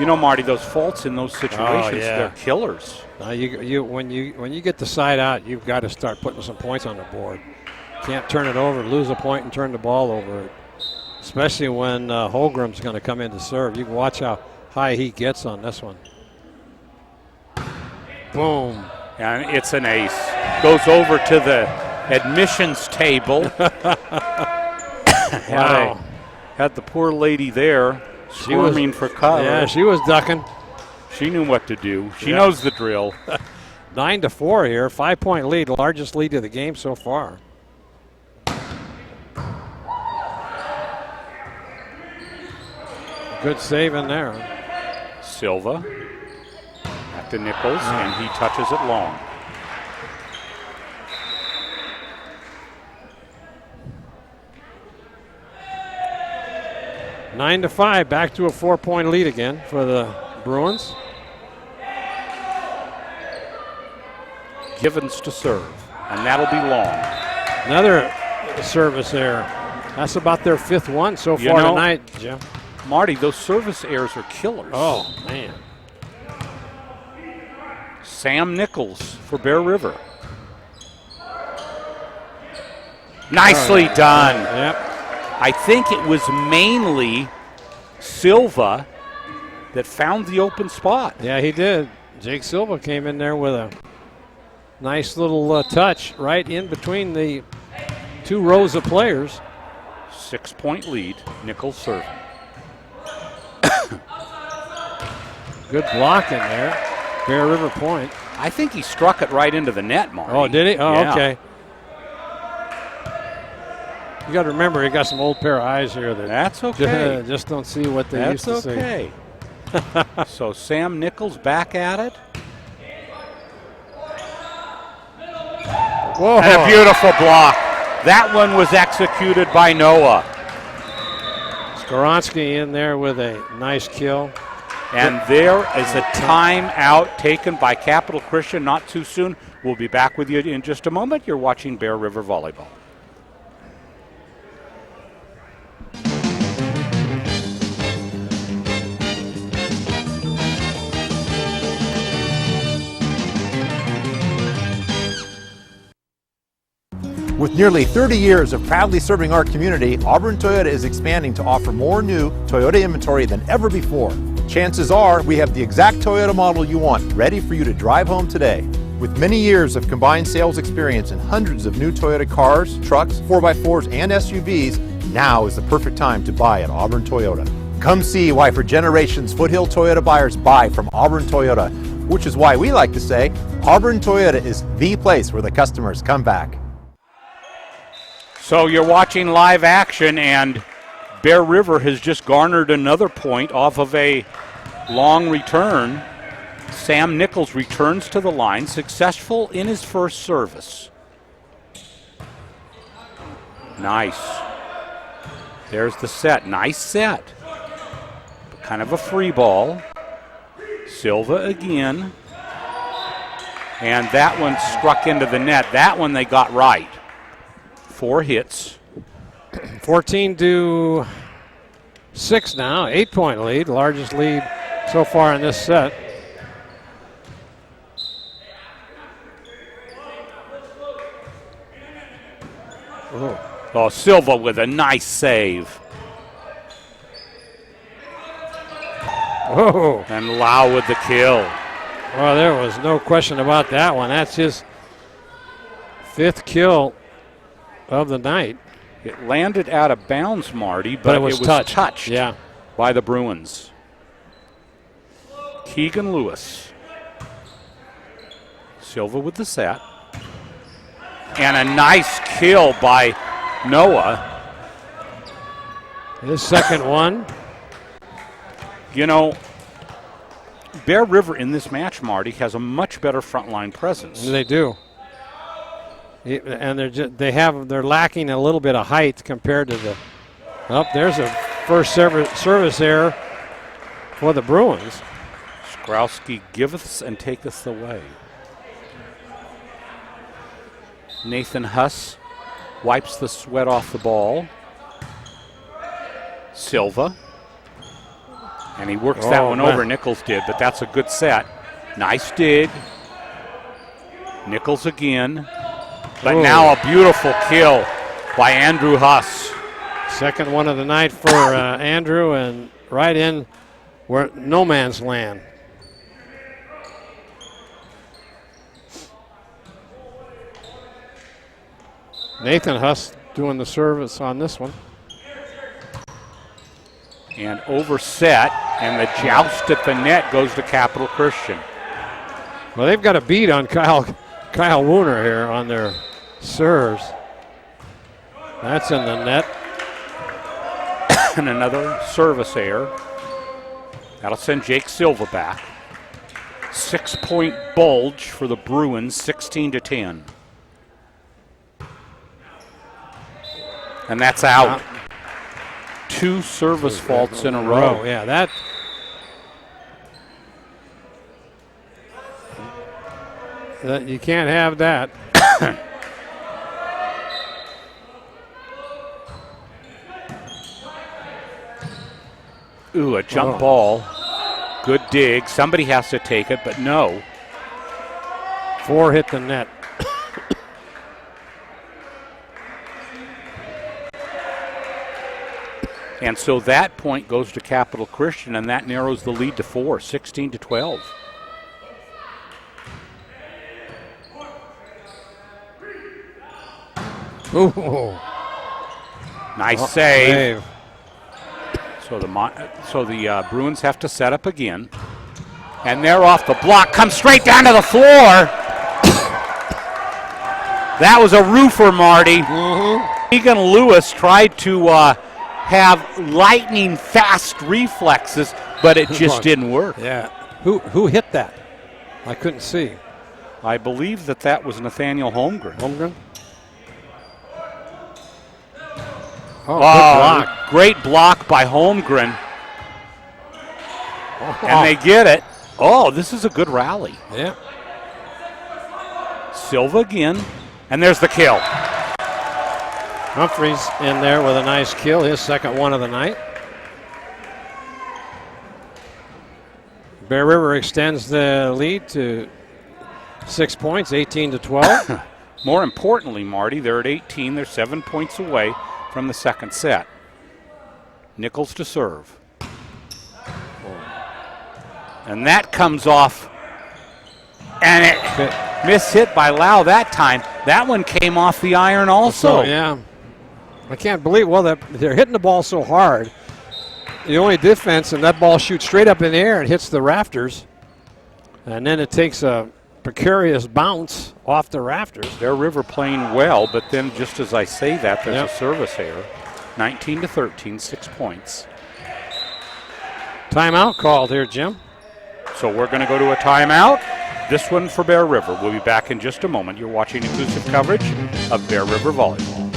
[SPEAKER 2] You know, Marty, those faults in those situations, they're killers.
[SPEAKER 1] When you get the side out, you've got to start putting some points on the board. Can't turn it over, lose a point, and turn the ball over. Especially when Holmgren's going to come in to serve. You can watch how high he gets on this one. Boom.
[SPEAKER 2] And it's an ace. Goes over to the admissions table.
[SPEAKER 1] Wow.
[SPEAKER 2] Had the poor lady there squirming for cover.
[SPEAKER 1] Yeah, she was ducking.
[SPEAKER 2] She knew what to do. She knows the drill.
[SPEAKER 1] 9-4 here, 5-point lead, largest lead of the game so far. Good save in there.
[SPEAKER 2] Silva back to Nichols, and he touches it long.
[SPEAKER 1] Nine to 5, back to a 4-point lead again for the Bruins.
[SPEAKER 2] Givens to serve, and that'll be long.
[SPEAKER 1] Another service error. That's about their 5th one so far tonight, Jim.
[SPEAKER 2] Marty, those service errors are killers.
[SPEAKER 1] Oh, man.
[SPEAKER 2] Sam Nichols for Bear River. Nicely done.
[SPEAKER 1] Yep.
[SPEAKER 2] I think it was mainly Silva that found the open spot.
[SPEAKER 1] Yeah, he did. Jake Silva came in there with a nice little touch right in between the two rows of players.
[SPEAKER 2] 6-point lead, Nichols serving.
[SPEAKER 1] Good blocking there. Bear River point.
[SPEAKER 2] I think he struck it right into the net, Marty.
[SPEAKER 1] Oh, did he? Oh,
[SPEAKER 2] yeah.
[SPEAKER 1] Okay. You got to remember, he got some old pair of eyes here.
[SPEAKER 2] That's okay.
[SPEAKER 1] Just don't see what they used to see.
[SPEAKER 2] That's okay. So Sam Nichols back at it.
[SPEAKER 1] Whoa.
[SPEAKER 2] And a beautiful block. That one was executed by Noah.
[SPEAKER 1] Skoronsky in there with a nice kill.
[SPEAKER 2] And there is a timeout taken by Capital Christian. Not too soon. We'll be back with you in just a moment. You're watching Bear River Volleyball.
[SPEAKER 3] With nearly 30 years of proudly serving our community, Auburn Toyota is expanding to offer more new Toyota inventory than ever before. Chances are we have the exact Toyota model you want, ready for you to drive home today. With many years of combined sales experience and hundreds of new Toyota cars, trucks, 4x4s, and SUVs, now is the perfect time to buy at Auburn Toyota. Come see why for generations Foothill Toyota buyers buy from Auburn Toyota, which is why we like to say Auburn Toyota is the place where the customers come back.
[SPEAKER 2] So you're watching live action, and Bear River has just garnered another point off of a long return. Sam Nichols returns to the line, successful in his first service. Nice. There's the set. Nice set. Kind of a free ball. Silva again. And that one struck into the net. That one they got right. 4 hits.
[SPEAKER 1] 14-6 now, 8-point lead, largest lead so far in this set.
[SPEAKER 2] Oh, Silva with a nice save.
[SPEAKER 1] Oh.
[SPEAKER 2] And Lau with the kill.
[SPEAKER 1] Well, there was no question about that one. That's his 5th kill of the night.
[SPEAKER 2] It landed out of bounds, Marty, but it was touched by the Bruins. Keegan Lewis. Silva with the set. And a nice kill by Noah.
[SPEAKER 1] His second one.
[SPEAKER 2] You know, Bear River in this match, Marty, has a much better frontline presence.
[SPEAKER 1] They do. And they're lacking a little bit of height compared to the. Oh, there's a first service error for the Bruins.
[SPEAKER 2] Skrowski giveth and taketh away. Nathan Huss wipes the sweat off the ball. Silva. And he works that one over. Nichols did, but that's a good set. Nice dig. Nichols again. But now a beautiful kill by Andrew Huss.
[SPEAKER 1] Second one of the night for Andrew, and right in where no man's land. Nathan Huss doing the service on this one.
[SPEAKER 2] And overset, and the joust at the net goes to Capital Christian.
[SPEAKER 1] Well, they've got a beat on Kyle Wooner here on their serves. That's in the net.
[SPEAKER 2] And another service error. That'll send Jake Silva back. 6-point bulge for the Bruins, 16-10. And that's out. 2 service faults in a row.
[SPEAKER 1] Yeah, that. You can't have that.
[SPEAKER 2] Ooh, a jump ball. Good dig. Somebody has to take it, but no.
[SPEAKER 1] 4 hit the net.
[SPEAKER 2] And so that point goes to Capital Christian, and that narrows the lead to 4, 16-12.
[SPEAKER 1] Ooh.
[SPEAKER 2] Nice save. So the Bruins have to set up again. And they're off the block, comes straight down to the floor. That was a roofer, Marty. Egan Lewis tried to have lightning fast reflexes, but it just didn't work.
[SPEAKER 1] Yeah. Who hit that? I couldn't see.
[SPEAKER 2] I believe that was Nathaniel Holmgren.
[SPEAKER 1] Holmgren?
[SPEAKER 2] Oh, good block. Great block by Holmgren. And they get it. Oh, this is a good rally.
[SPEAKER 1] Yeah.
[SPEAKER 2] Silva again. And there's the kill.
[SPEAKER 1] Humphreys in there with a nice kill, his second one of the night. Bear River extends the lead to 6 points, 18-12.
[SPEAKER 2] More importantly, Marty, they're at 18. They're 7 points away from the second set. Nichols to serve. And that comes off. And it mishit by Lau that time. That one came off the iron also.
[SPEAKER 1] Yeah. I can't believe, they're hitting the ball so hard. The only defense, and that ball shoots straight up in the air and hits the rafters. And then it takes a precarious bounce off the rafters.
[SPEAKER 2] Bear River playing well, but then just as I say that, there's a service error. 19-13, 6 points.
[SPEAKER 1] Timeout called here, Jim.
[SPEAKER 2] So we're going to go to a timeout. This one for Bear River. We'll be back in just a moment. You're watching inclusive coverage of Bear River Volleyball.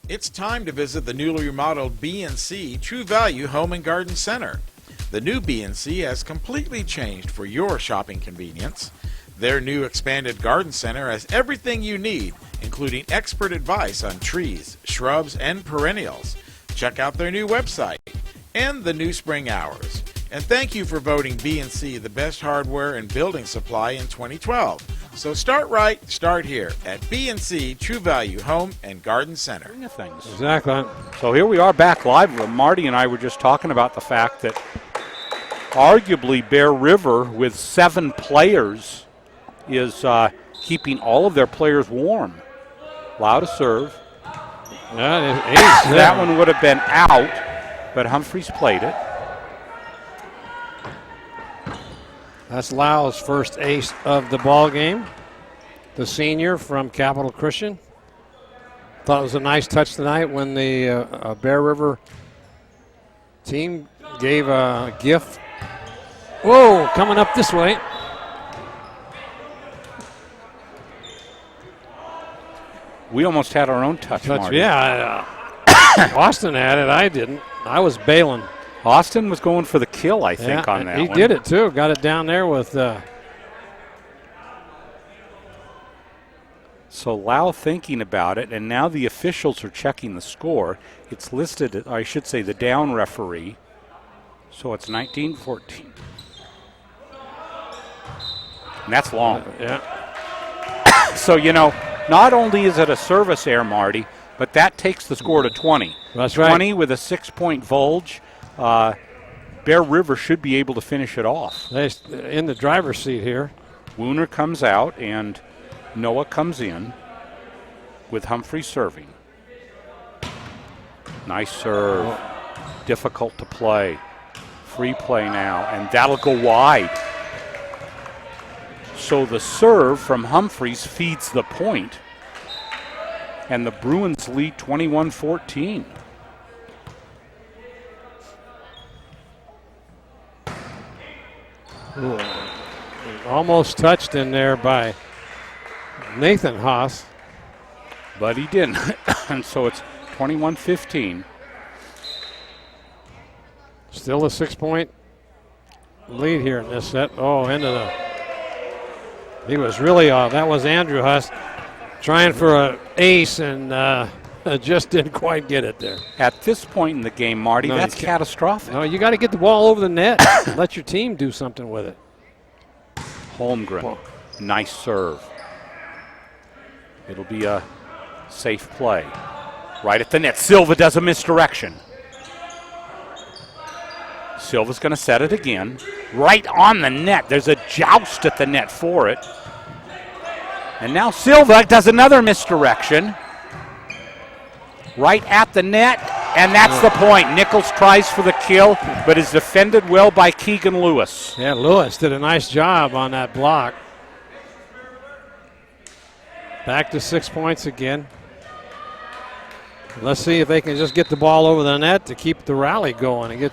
[SPEAKER 4] It's time to visit the newly remodeled B&C True Value Home and Garden Center. The new B&C has completely changed for your shopping convenience. Their new expanded garden center has everything you need, including expert advice on trees, shrubs, and perennials. Check out their new website and the new spring hours. And thank you for voting B&C the best hardware and building supply in 2012. So start right, start here at B&C True Value Home and Garden Center.
[SPEAKER 1] Exactly.
[SPEAKER 2] So here we are back live. Marty and I were just talking about the fact that arguably Bear River with 7 players is keeping all of their players warm. Lau to serve. That one would have been out, but Humphreys played it.
[SPEAKER 1] That's Lau's first ace of the ball game. The senior from Capital Christian. Thought it was a nice touch tonight when the Bear River team gave a gift. Whoa, coming up this way.
[SPEAKER 2] We almost had our own touch, Marty.
[SPEAKER 1] Yeah, Austin had it. I didn't. I was bailing.
[SPEAKER 2] Austin was going for the kill, I think, on that
[SPEAKER 1] one.
[SPEAKER 2] He
[SPEAKER 1] did it, too. Got it down there with...
[SPEAKER 2] So Lau thinking about it, and now the officials are checking the score. It's listed, I should say, the down referee. So it's 19-14. And that's long. So, not only is it a service error, Marty, but that takes the score to 20.
[SPEAKER 1] That's right.
[SPEAKER 2] 20 with a 6-point Volge. Bear River should be able to finish it off.
[SPEAKER 1] They're in the driver's seat here.
[SPEAKER 2] Wooner comes out, and Noah comes in with Humphrey serving. Nice serve. Difficult to play. Free play now, and that'll go wide. So the serve from Humphreys feeds the point, and the Bruins lead 21-14.
[SPEAKER 1] Almost touched in there by Nathan Haas.
[SPEAKER 2] But he didn't, and so it's 21-15.
[SPEAKER 1] Still a 6-point lead here in this set. He was really off. That was Andrew Haas trying for an ace and just didn't quite get it there.
[SPEAKER 2] At this point in the game, Marty, that's catastrophic.
[SPEAKER 1] No, you got to get the ball over the net. Let your team do something with it.
[SPEAKER 2] Holmgren. Nice serve. It'll be a safe play. Right at the net. Silva does a misdirection. Silva's going to set it again. Right on the net. There's a joust at the net for it. And now Silva does another misdirection. Right at the net. And that's the point. Nichols tries for the kill, but is defended well by Keegan Lewis.
[SPEAKER 1] Yeah, Lewis did a nice job on that block. Back to 6 points again. Let's see if they can just get the ball over the net to keep the rally going and get.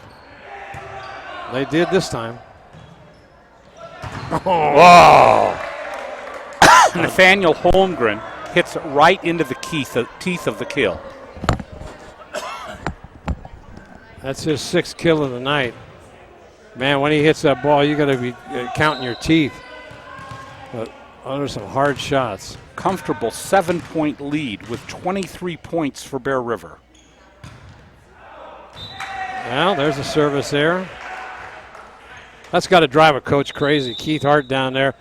[SPEAKER 1] They did this time.
[SPEAKER 2] Whoa! Nathaniel Holmgren hits it right into the teeth of the kill.
[SPEAKER 1] That's his 6th kill of the night. Man, when he hits that ball, you got to be counting your teeth. But those are some hard shots.
[SPEAKER 2] Comfortable 7-point lead with 23 points for Bear River.
[SPEAKER 1] Well, there's a service there. That's got to drive a coach crazy. Keith Hart down there.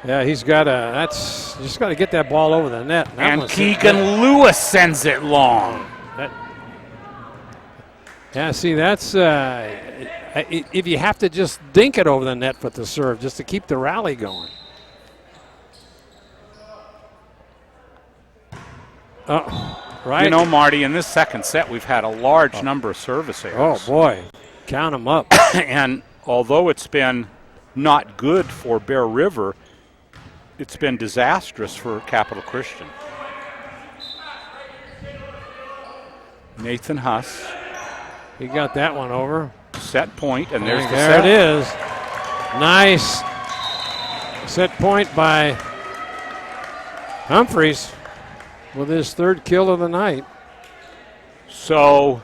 [SPEAKER 1] Yeah, he's got to. That's just got to get that ball over the net.
[SPEAKER 2] And Keegan Lewis sends it long.
[SPEAKER 1] Yeah, see, that's if you have to just dink it over the net with the serve just to keep the rally going. Right.
[SPEAKER 2] You know, Marty, in this second set, we've had a large number of service errors.
[SPEAKER 1] Oh, boy. Count them up.
[SPEAKER 2] And although it's been not good for Bear River, it's been disastrous for Capital Christian. Nathan Huss.
[SPEAKER 1] He got that one over.
[SPEAKER 2] Set point, and there's the
[SPEAKER 1] there
[SPEAKER 2] set.
[SPEAKER 1] It is. Nice set point by Humphreys with his 3rd kill of the night.
[SPEAKER 2] So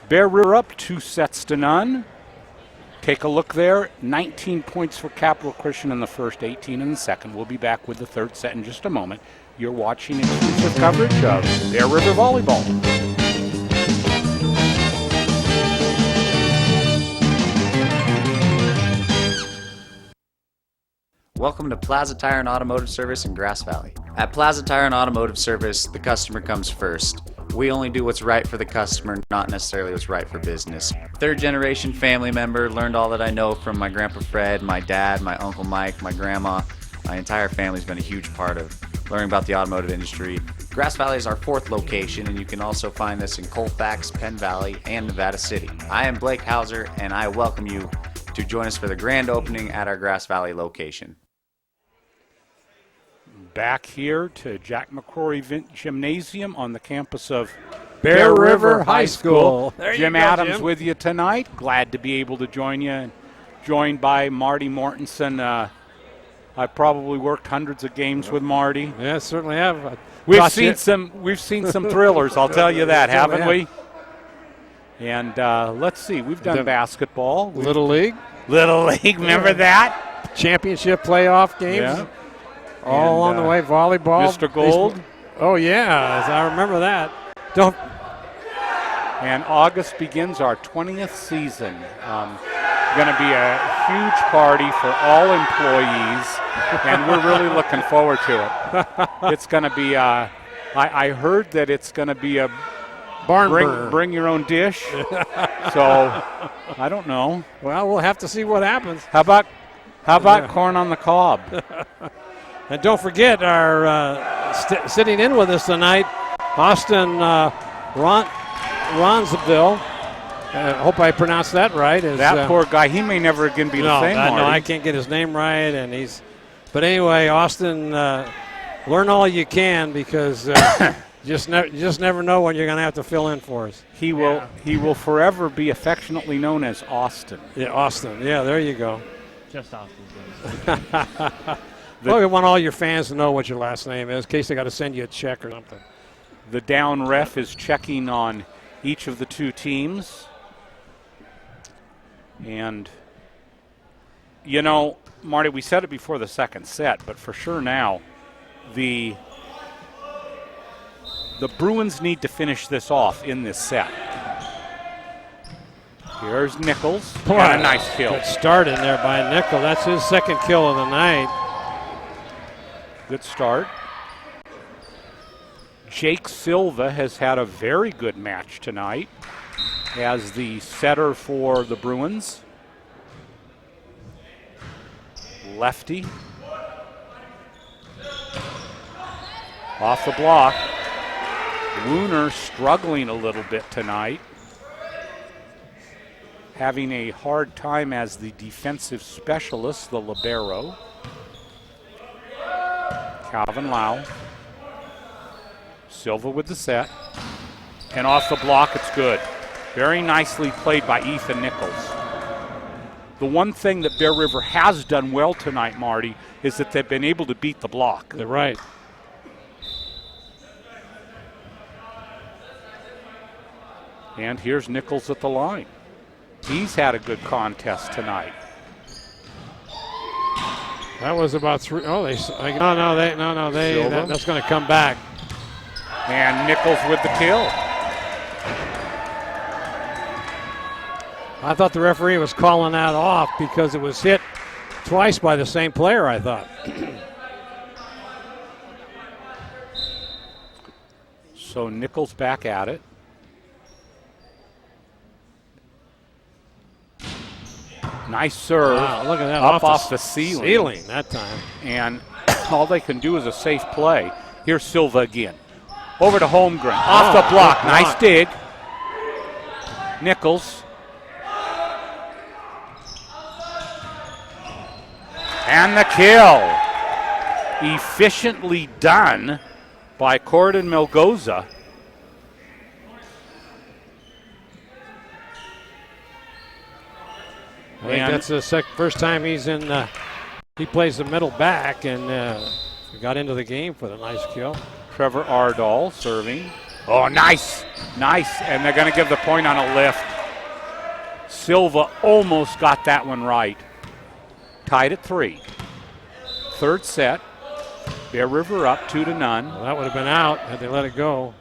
[SPEAKER 2] Bear River up 2-0. Take a look there. 19 points for Capital Christian in the first, 18 in the second. We'll be back with the 3rd set in just a moment. You're watching exclusive coverage of Bear River Volleyball.
[SPEAKER 8] Welcome to Plaza Tire and Automotive Service in Grass Valley. At Plaza Tire and Automotive Service, the customer comes first. We only do what's right for the customer, not necessarily what's right for business. 3rd generation family member, learned all that I know from my Grandpa Fred, my dad, my Uncle Mike, my grandma. My entire family's been a huge part of learning about the automotive industry. Grass Valley is our 4th location, and you can also find us in Colfax, Penn Valley, and Nevada City. I am Blake Hauser, and I welcome you to join us for the grand opening at our Grass Valley location.
[SPEAKER 2] Back here to Jack McCrory Gymnasium on the campus of
[SPEAKER 1] Bear River High School.
[SPEAKER 2] Jim Adams Jim. With you tonight. Glad to be able to join you. Joined by Marty Mortensen. I've probably worked hundreds of games with Marty.
[SPEAKER 1] Yeah, certainly have.
[SPEAKER 2] We've seen some thrillers, I'll tell you that, haven't we? And let's see, we've done basketball.
[SPEAKER 1] Little League.
[SPEAKER 2] Remember that?
[SPEAKER 1] Championship playoff games.
[SPEAKER 2] Yeah.
[SPEAKER 1] All on the way, volleyball.
[SPEAKER 2] Mr. Gold.
[SPEAKER 1] Oh, yeah, I remember that.
[SPEAKER 2] And August begins our 20th season. Going to be a huge party for all employees, and we're really looking forward to it. It's going to be, I heard that it's going to be a bring your own dish. So, I don't know.
[SPEAKER 1] Well, we'll have to see what happens.
[SPEAKER 2] How about corn on the cob?
[SPEAKER 1] And don't forget, our sitting in with us tonight, Austin Ronsville. I hope I pronounced that right.
[SPEAKER 2] That poor guy, he may never again be the same.
[SPEAKER 1] No, I can't get his name right, and But anyway, Austin, learn all you can because just never know when you're going to have to fill in for us.
[SPEAKER 2] He will forever be affectionately known as Austin.
[SPEAKER 1] Yeah, Austin. Yeah, there you go.
[SPEAKER 12] Just Austin.
[SPEAKER 1] Well, we want all your fans to know what your last name is in case they got to send you a check or something.
[SPEAKER 2] The down ref is checking on each of the 2 teams. And, you know, Marty, we said it before the second set, but for sure now, the Bruins need to finish this off in this set. Here's Nichols.
[SPEAKER 1] Boy,
[SPEAKER 2] And a nice kill.
[SPEAKER 1] Good start in there by Nickel. That's his second kill of the night.
[SPEAKER 2] Good start. Jake Silva has had a very good match tonight as the setter for the Bruins. Lefty. Off the block. Wooner struggling a little bit tonight. Having a hard time as the defensive specialist, the libero. Calvin Lau. Silva with the set. And off the block, it's good. Very nicely played by Ethan Nichols. The one thing that Bear River has done well tonight, Marty, is that they've been able to beat the block.
[SPEAKER 1] They're right.
[SPEAKER 2] And here's Nichols at the line. He's had a good contest tonight.
[SPEAKER 1] That was about three. Oh, that's going to come back.
[SPEAKER 2] And Nichols with the kill.
[SPEAKER 1] I thought the referee was calling that off because it was hit twice by the same player, I thought.
[SPEAKER 2] So Nichols back at it. Nice serve.
[SPEAKER 1] Wow, look at that.
[SPEAKER 2] Up off the ceiling.
[SPEAKER 1] Ceiling that time.
[SPEAKER 2] And all they can do is a safe play. Here's Silva again. Over to Holmgren. Off the block. Nice dig. Nichols. And the kill. Efficiently done by Corden Melgoza.
[SPEAKER 1] I think that's the first time he's in. He plays the middle back and got into the game for the nice kill.
[SPEAKER 2] Trevor Ardall serving. Oh, nice. Nice. And they're going to give the point on a lift. Silva almost got that one right. Tied at 3. Third set. Bear River up 2-0.
[SPEAKER 1] Well, that would have been out had they let it go.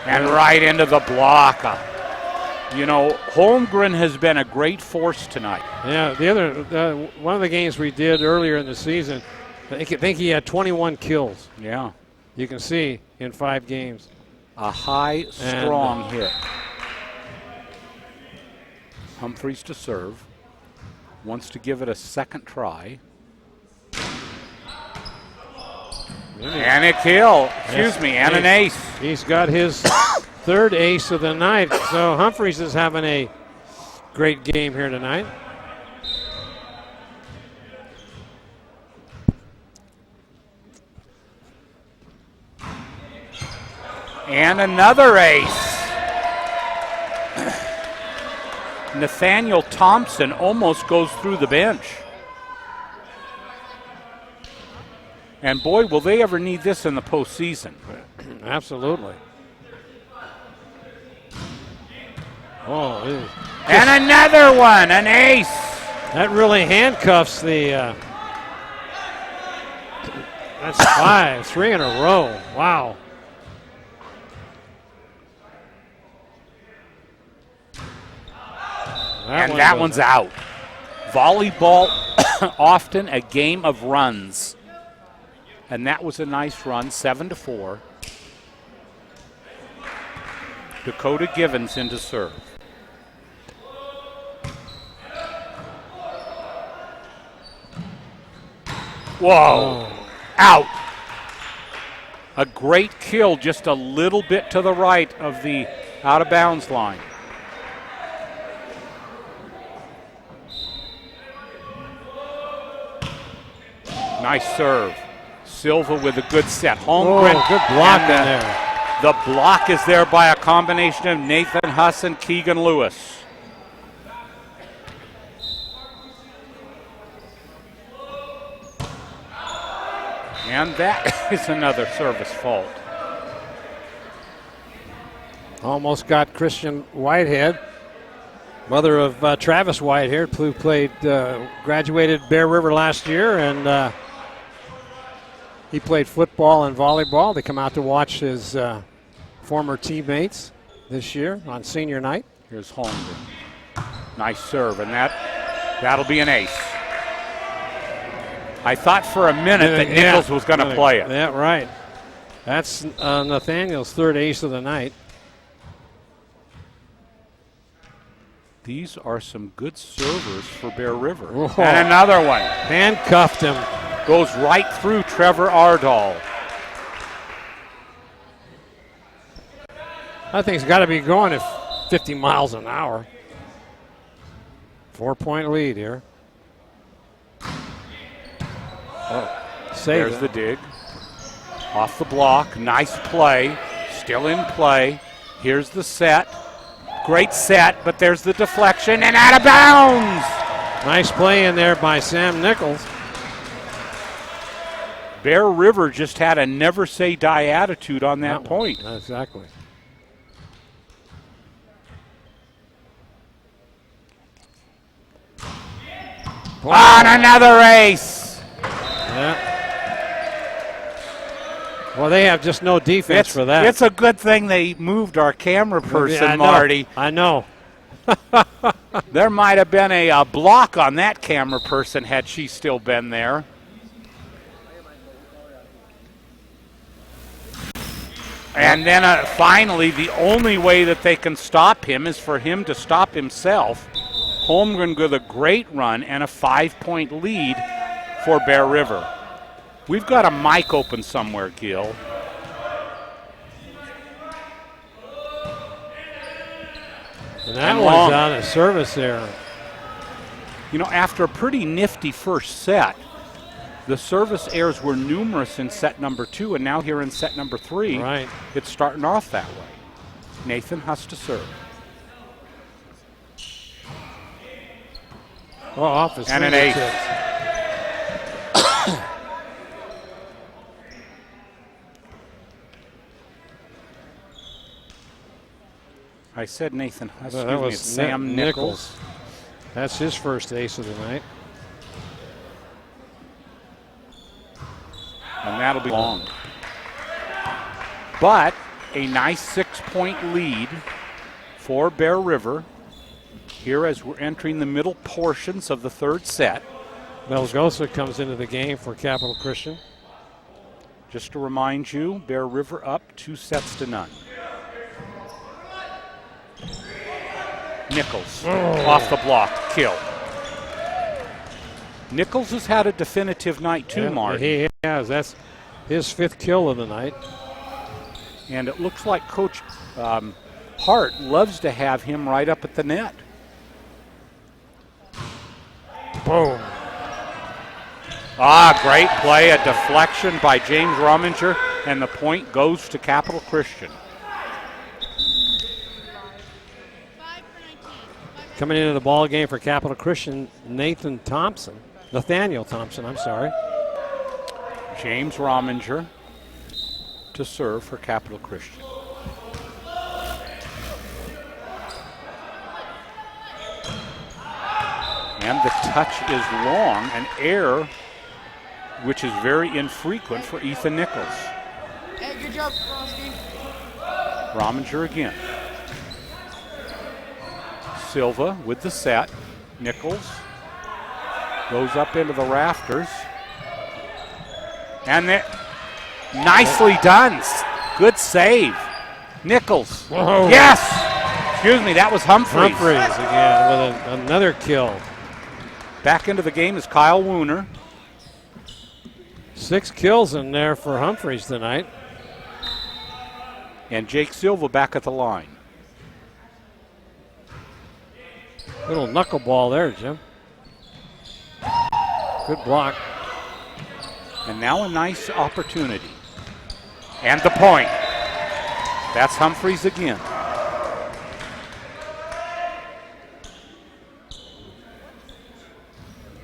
[SPEAKER 2] And right into the block. You know, Holmgren has been a great force tonight.
[SPEAKER 1] Yeah, the other one of the games we did earlier in the season, I think he had 21 kills.
[SPEAKER 2] Yeah.
[SPEAKER 1] You can see in 5 games.
[SPEAKER 2] A high, strong hit. Humphreys to serve. Wants to give it a second try. And a kill. Excuse me, and an ace.
[SPEAKER 1] He's got his third ace of the night. So Humphreys is having a great game here tonight.
[SPEAKER 2] And another ace. Nathaniel Thompson almost goes through the bench. And boy, will they ever need this in the postseason.
[SPEAKER 1] Absolutely. Oh,
[SPEAKER 2] and another one, an ace.
[SPEAKER 1] That really handcuffs the. That's 5, 3 in a row. Wow.
[SPEAKER 2] That one's out. Volleyball, often a game of runs. And that was a nice run, 7-4. Dakota Givens into serve. Whoa, out. A great kill just a little bit to the right of the out of bounds line. Nice serve. Silva with a good set. Holmgren.
[SPEAKER 1] Oh, good block in there.
[SPEAKER 2] The block is there by a combination of Nathan Huss and Keegan Lewis. And that is another service fault.
[SPEAKER 1] Almost got Christian Whitehead, mother of Travis Whitehead, who graduated Bear River last year, and he played football and volleyball. They come out to watch his former teammates. this year on senior night.
[SPEAKER 2] Here's Holmgren. Nice serve, and that'll be an ace. I thought for a minute that Nichols was going to play it.
[SPEAKER 1] Yeah, right. That's Nathaniel's third ace of the night.
[SPEAKER 2] These are some good servers for Bear River.
[SPEAKER 1] Whoa.
[SPEAKER 2] And another one.
[SPEAKER 1] Handcuffed him.
[SPEAKER 2] Goes right through Trevor Ardall.
[SPEAKER 1] That thing's got to be going at 50 miles an hour. 4-point lead here.
[SPEAKER 2] There's the dig. Off the block. Nice play. Still in play. Here's the set. Great set, but there's the deflection and out of bounds.
[SPEAKER 1] Nice play in there by Sam Nichols.
[SPEAKER 2] Bear River just had a never say die attitude on that point.
[SPEAKER 1] Exactly.
[SPEAKER 2] On another ace.
[SPEAKER 1] Yeah. Well, they have just no defense for that.
[SPEAKER 2] It's a good thing they moved our camera person,
[SPEAKER 1] I know,
[SPEAKER 2] Marty.
[SPEAKER 1] I know.
[SPEAKER 2] There might have been a block on that camera person had she still been there. And then finally, the only way that they can stop him is for him to stop himself. Holmgren with a great run and a 5-point lead for Bear River. We've got a mic open somewhere, Gil.
[SPEAKER 1] And that one's out of service there.
[SPEAKER 2] You know, after a pretty nifty first set, the service errors were numerous in set number 2, and now here in set number 3,
[SPEAKER 1] right,
[SPEAKER 2] it's starting off that way. Nathan has to serve.
[SPEAKER 1] Oh, off his
[SPEAKER 2] and an ace. I said Nathan.
[SPEAKER 1] That was
[SPEAKER 2] Sam Nichols.
[SPEAKER 1] That's his first ace of the night.
[SPEAKER 2] And that'll be long. But a nice 6-point lead for Bear River here as we're entering the middle portions of the third set.
[SPEAKER 1] Melgosa comes into the game for Capital Christian.
[SPEAKER 2] Just to remind you, Bear River up 2-0. Nichols off the block, kill. Nichols has had a definitive night too, Marty.
[SPEAKER 1] He has. That's his 5th kill of the night.
[SPEAKER 2] And it looks like Coach Hart loves to have him right up at the net.
[SPEAKER 1] Boom.
[SPEAKER 2] Great play, a deflection by James Rominger, and the point goes to Capital Christian.
[SPEAKER 1] Coming into the ball game for Capital Christian, Nathaniel Thompson, I'm sorry.
[SPEAKER 2] James Rominger to serve for Capital Christian. And the touch is long, an error which is very infrequent for Ethan Nichols.
[SPEAKER 6] Hey, good job, Frosty.
[SPEAKER 2] Rominger again. Silva with the set. Nichols goes up into the rafters. And nicely done. Good save. Nichols.
[SPEAKER 1] Whoa.
[SPEAKER 2] Yes! Excuse me, that was Humphreys.
[SPEAKER 1] Humphreys again with another kill.
[SPEAKER 2] Back into the game is Kyle Wooner.
[SPEAKER 1] 6 kills in there for Humphreys tonight.
[SPEAKER 2] And Jake Silva back at the line.
[SPEAKER 1] Little knuckleball there, Jim. Good block.
[SPEAKER 2] And now a nice opportunity. And the point. That's Humphreys again.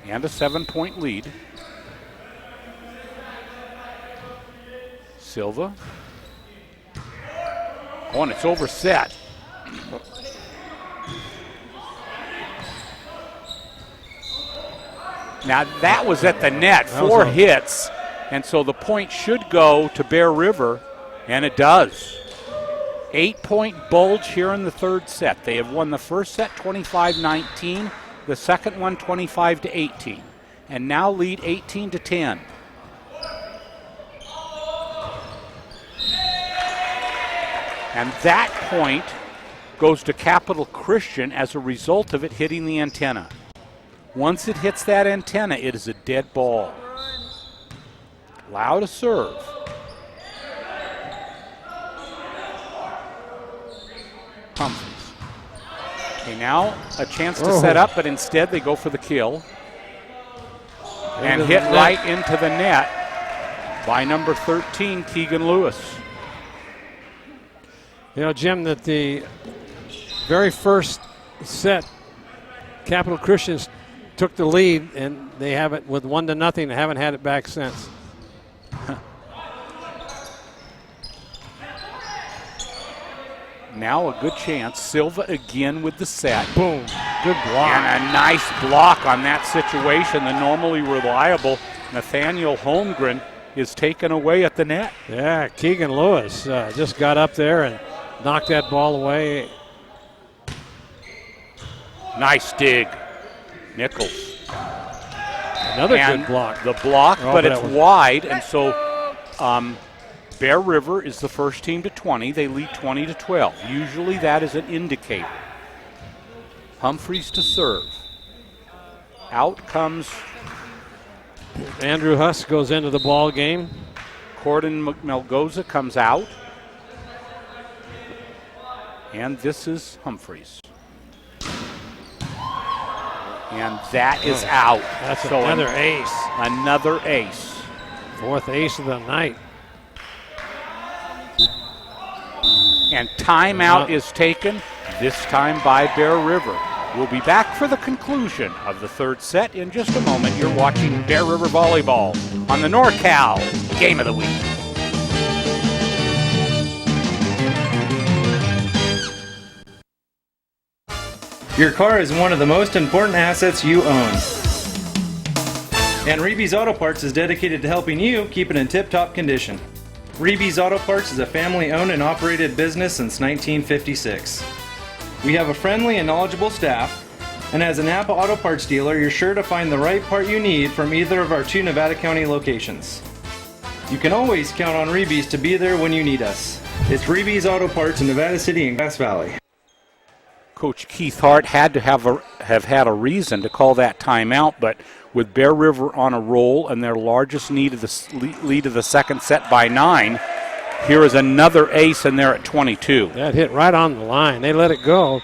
[SPEAKER 2] And a 7-point lead. Silva. Oh, and it's overset. Now that was at the net, 4 hits, and so the point should go to Bear River, and it does. 8-point bulge here in the third set. They have won the first set 25-19, the second one 25-18, and now lead 18-10. And that point goes to Capital Christian as a result of it hitting the antenna. Once it hits that antenna, it is a dead ball. Lau to serve. Humphries. Okay, now a chance to set up, but instead they go for the kill. And hit right into the net by number 13, Keegan Lewis.
[SPEAKER 1] You know, Jim, that the very first set, Capital Christians took the lead, and they have it with 1-0. They haven't had it back since.
[SPEAKER 2] Now a good chance. Silva again with the set.
[SPEAKER 1] Boom. Good block.
[SPEAKER 2] And a nice block on that situation. The normally reliable Nathaniel Holmgren is taken away at the net.
[SPEAKER 1] Yeah, Keegan Lewis just got up there and knocked that ball away.
[SPEAKER 2] Nice dig. Nichols.
[SPEAKER 1] Another good block.
[SPEAKER 2] The block, but it's wide, and so Bear River is the first team to 20. They lead 20-12. Usually that is an indicator. Humphries to serve. Out comes
[SPEAKER 1] Andrew Huss goes into the ball game.
[SPEAKER 2] Corden Melgoza comes out. And this is Humphries. And that is out.
[SPEAKER 1] That's so another ace.
[SPEAKER 2] Another ace.
[SPEAKER 1] Fourth ace of the night.
[SPEAKER 2] And timeout is taken, this time by Bear River. We'll be back for the conclusion of the third set in just a moment. You're watching Bear River Volleyball on the NorCal Game of the Week.
[SPEAKER 9] Your car is one of the most important assets you own. And Reeby's Auto Parts is dedicated to helping you keep it in tip-top condition. Reeby's Auto Parts is a family-owned and operated business since 1956. We have a friendly and knowledgeable staff, and as a Napa Auto Parts dealer, you're sure to find the right part you need from either of our 2 Nevada County locations. You can always count on Reeby's to be there when you need us. It's Reeby's Auto Parts in Nevada City and Grass Valley.
[SPEAKER 2] Coach Keith Hart had to have had a reason to call that timeout, but with Bear River on a roll and their largest lead of the second set by 9, here is another ace, and they're at 22.
[SPEAKER 1] That hit right on the line. They let it go.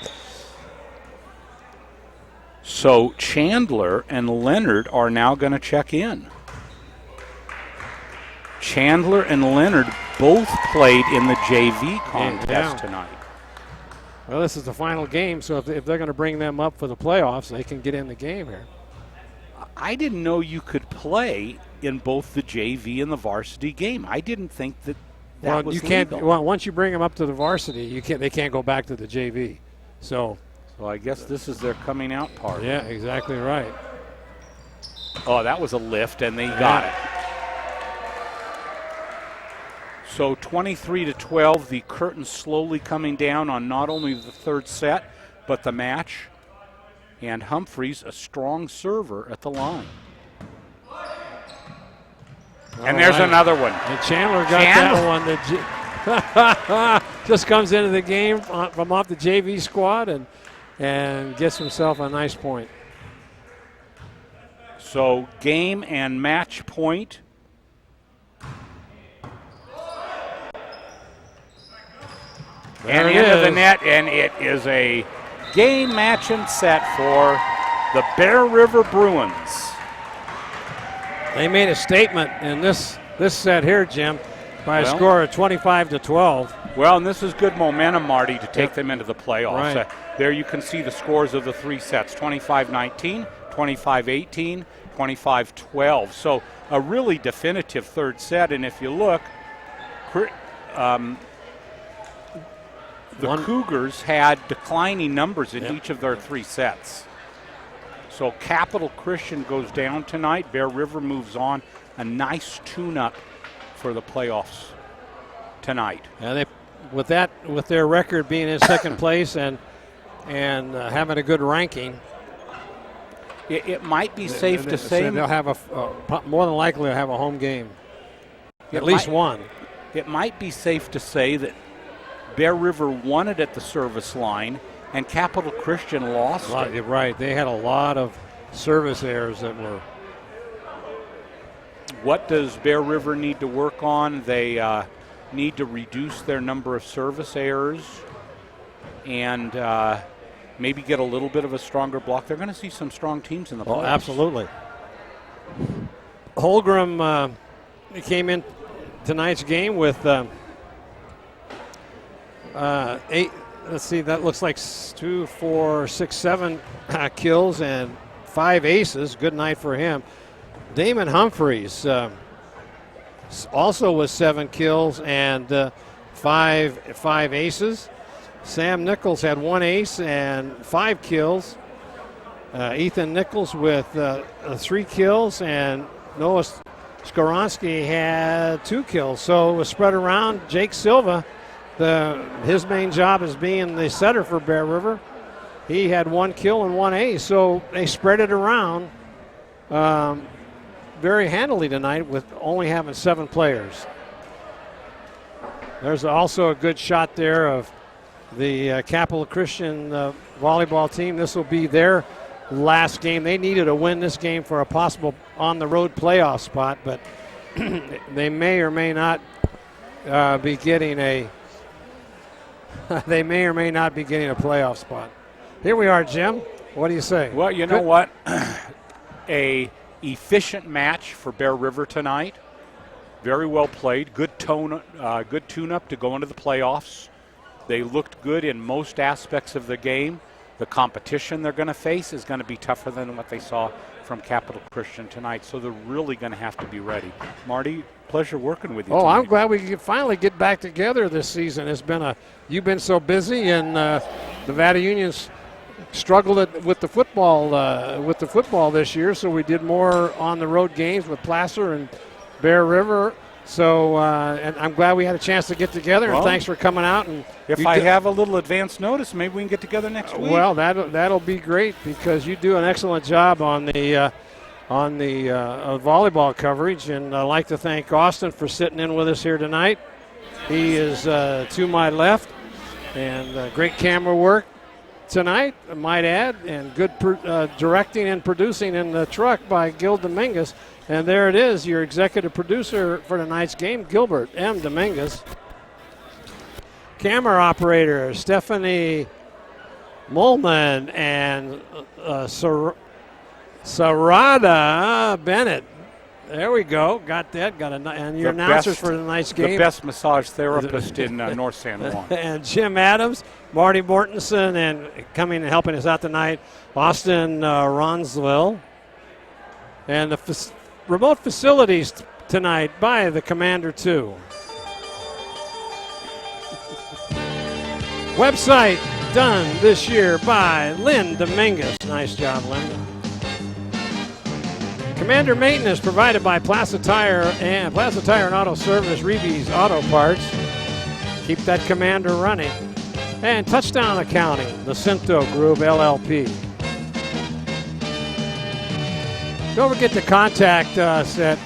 [SPEAKER 2] So Chandler and Leonard are now going to check in. Chandler and Leonard both played in the JV contest tonight.
[SPEAKER 1] Well, this is the final game, so if they're going to bring them up for the playoffs, they can get in the game here.
[SPEAKER 2] I didn't know you could play in both the JV and the varsity game. I didn't think that was
[SPEAKER 1] you can't.
[SPEAKER 2] legal.
[SPEAKER 1] Well, once you bring them up to the varsity, they can't go back to the JV. So
[SPEAKER 2] I guess this is their coming out party.
[SPEAKER 1] Yeah, exactly right.
[SPEAKER 2] Oh, that was a lift, and they got it. So 23-12, the curtain slowly coming down on not only the third set, but the match. And Humphries, a strong server at the line. And there's another one.
[SPEAKER 1] And Chandler got that one. Just comes into the game from off the JV squad and gets himself a nice point.
[SPEAKER 2] So game and match point. And into the net, and it is a game, match, and set for the Bear River Bruins.
[SPEAKER 1] They made a statement in this set here, Jim, by a score of 25-12.
[SPEAKER 2] Well, and this is good momentum, Marty, to take them into the playoffs.
[SPEAKER 1] Right.
[SPEAKER 2] There you can see the scores of the 3 sets, 25-19, 25-18, 25-12. So a really definitive third set, and if you look, the Cougars had declining numbers in each of their 3 sets. So Capital Christian goes down tonight. Bear River moves on. A nice tune-up for the playoffs tonight.
[SPEAKER 1] Yeah, with their record being in second place and having a good ranking,
[SPEAKER 2] it might be safe to say
[SPEAKER 1] they'll have more than likely they'll have a home game, at least one.
[SPEAKER 2] It might be safe to say that Bear River won it at the service line, and Capital Christian lost it.
[SPEAKER 1] Right, they had a lot of service errors that were.
[SPEAKER 2] What does Bear River need to work on? They need to reduce their number of service errors and maybe get a little bit of a stronger block. They're going to see some strong teams in the playoffs.
[SPEAKER 1] Oh, absolutely. Holgram came in tonight's game with 8. Let's see, that looks like 2, 4, 6, 7 kills and 5 aces. Good night for him. Damon Humphreys also with 7 kills and 5 aces. Sam Nichols had 1 ace and 5 kills. Ethan Nichols with 3 kills, and Noah Skoronsky had 2 kills. So it was spread around. Jake Silva, his main job is being the setter for Bear River. He had 1 kill and 1 ace, so they spread it around very handily tonight with only having 7 players. There's also a good shot there of the Capital Christian volleyball team. This will be their last game. They needed a win this game for a possible on-the-road playoff spot, but they may or may not be getting a playoff spot. Here we are, Jim. What do you say?
[SPEAKER 2] Well, you know what? A efficient match for Bear River tonight. Very well played. Good tune-up to go into the playoffs. They looked good in most aspects of the game. The competition they're going to face is going to be tougher than what they saw from Capital Christian tonight, so they're really going to have to be ready. Marty, pleasure working with you tonight.
[SPEAKER 1] I'm glad we could finally get back together this season. You've been so busy, and Nevada Union's struggled with the football this year, so we did more on-the-road games with Placer and Bear River. So, and I'm glad we had a chance to get together, and thanks for coming out. And
[SPEAKER 2] if I have a little advance notice, maybe we can get together next week.
[SPEAKER 1] Well, that'll be great because you do an excellent job on the volleyball coverage, and I'd like to thank Austin for sitting in with us here tonight. He is to my left, and great camera work tonight, I might add, and good directing and producing in the truck by Gil Dominguez. And there it is, your executive producer for tonight's game, Gilbert M. Dominguez. Camera operator, Stephanie Molman and Sarada Bennett. There we go. Got that. And your announcers for tonight's game.
[SPEAKER 2] The best massage therapist in North San Juan.
[SPEAKER 1] And Jim Adams, Marty Mortensen, and coming and helping us out tonight, Austin Ronsville. And the remote facilities tonight by the Commander 2. Website done this year by Lynn Dominguez. Nice job, Lynn. Commander maintenance provided by Plaza Tire and Auto Service, Reeves Auto Parts. Keep that Commander running. And Touchdown Accounting, the Cinto Group LLP. Don't forget to contact us at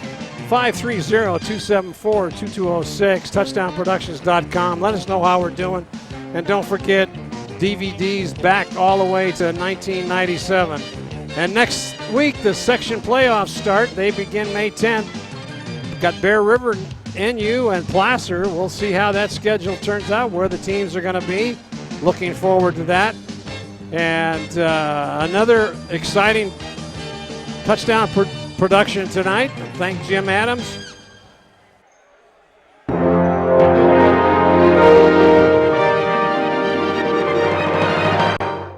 [SPEAKER 1] 530-274-2206, touchdownproductions.com. Let us know how we're doing. And don't forget, DVDs back all the way to 1997. And next week, the section playoffs start. They begin May 10th. We've got Bear River, NU, and Placer. We'll see how that schedule turns out, where the teams are going to be. Looking forward to that. And another exciting touchdown production tonight. Thank Jim Adams.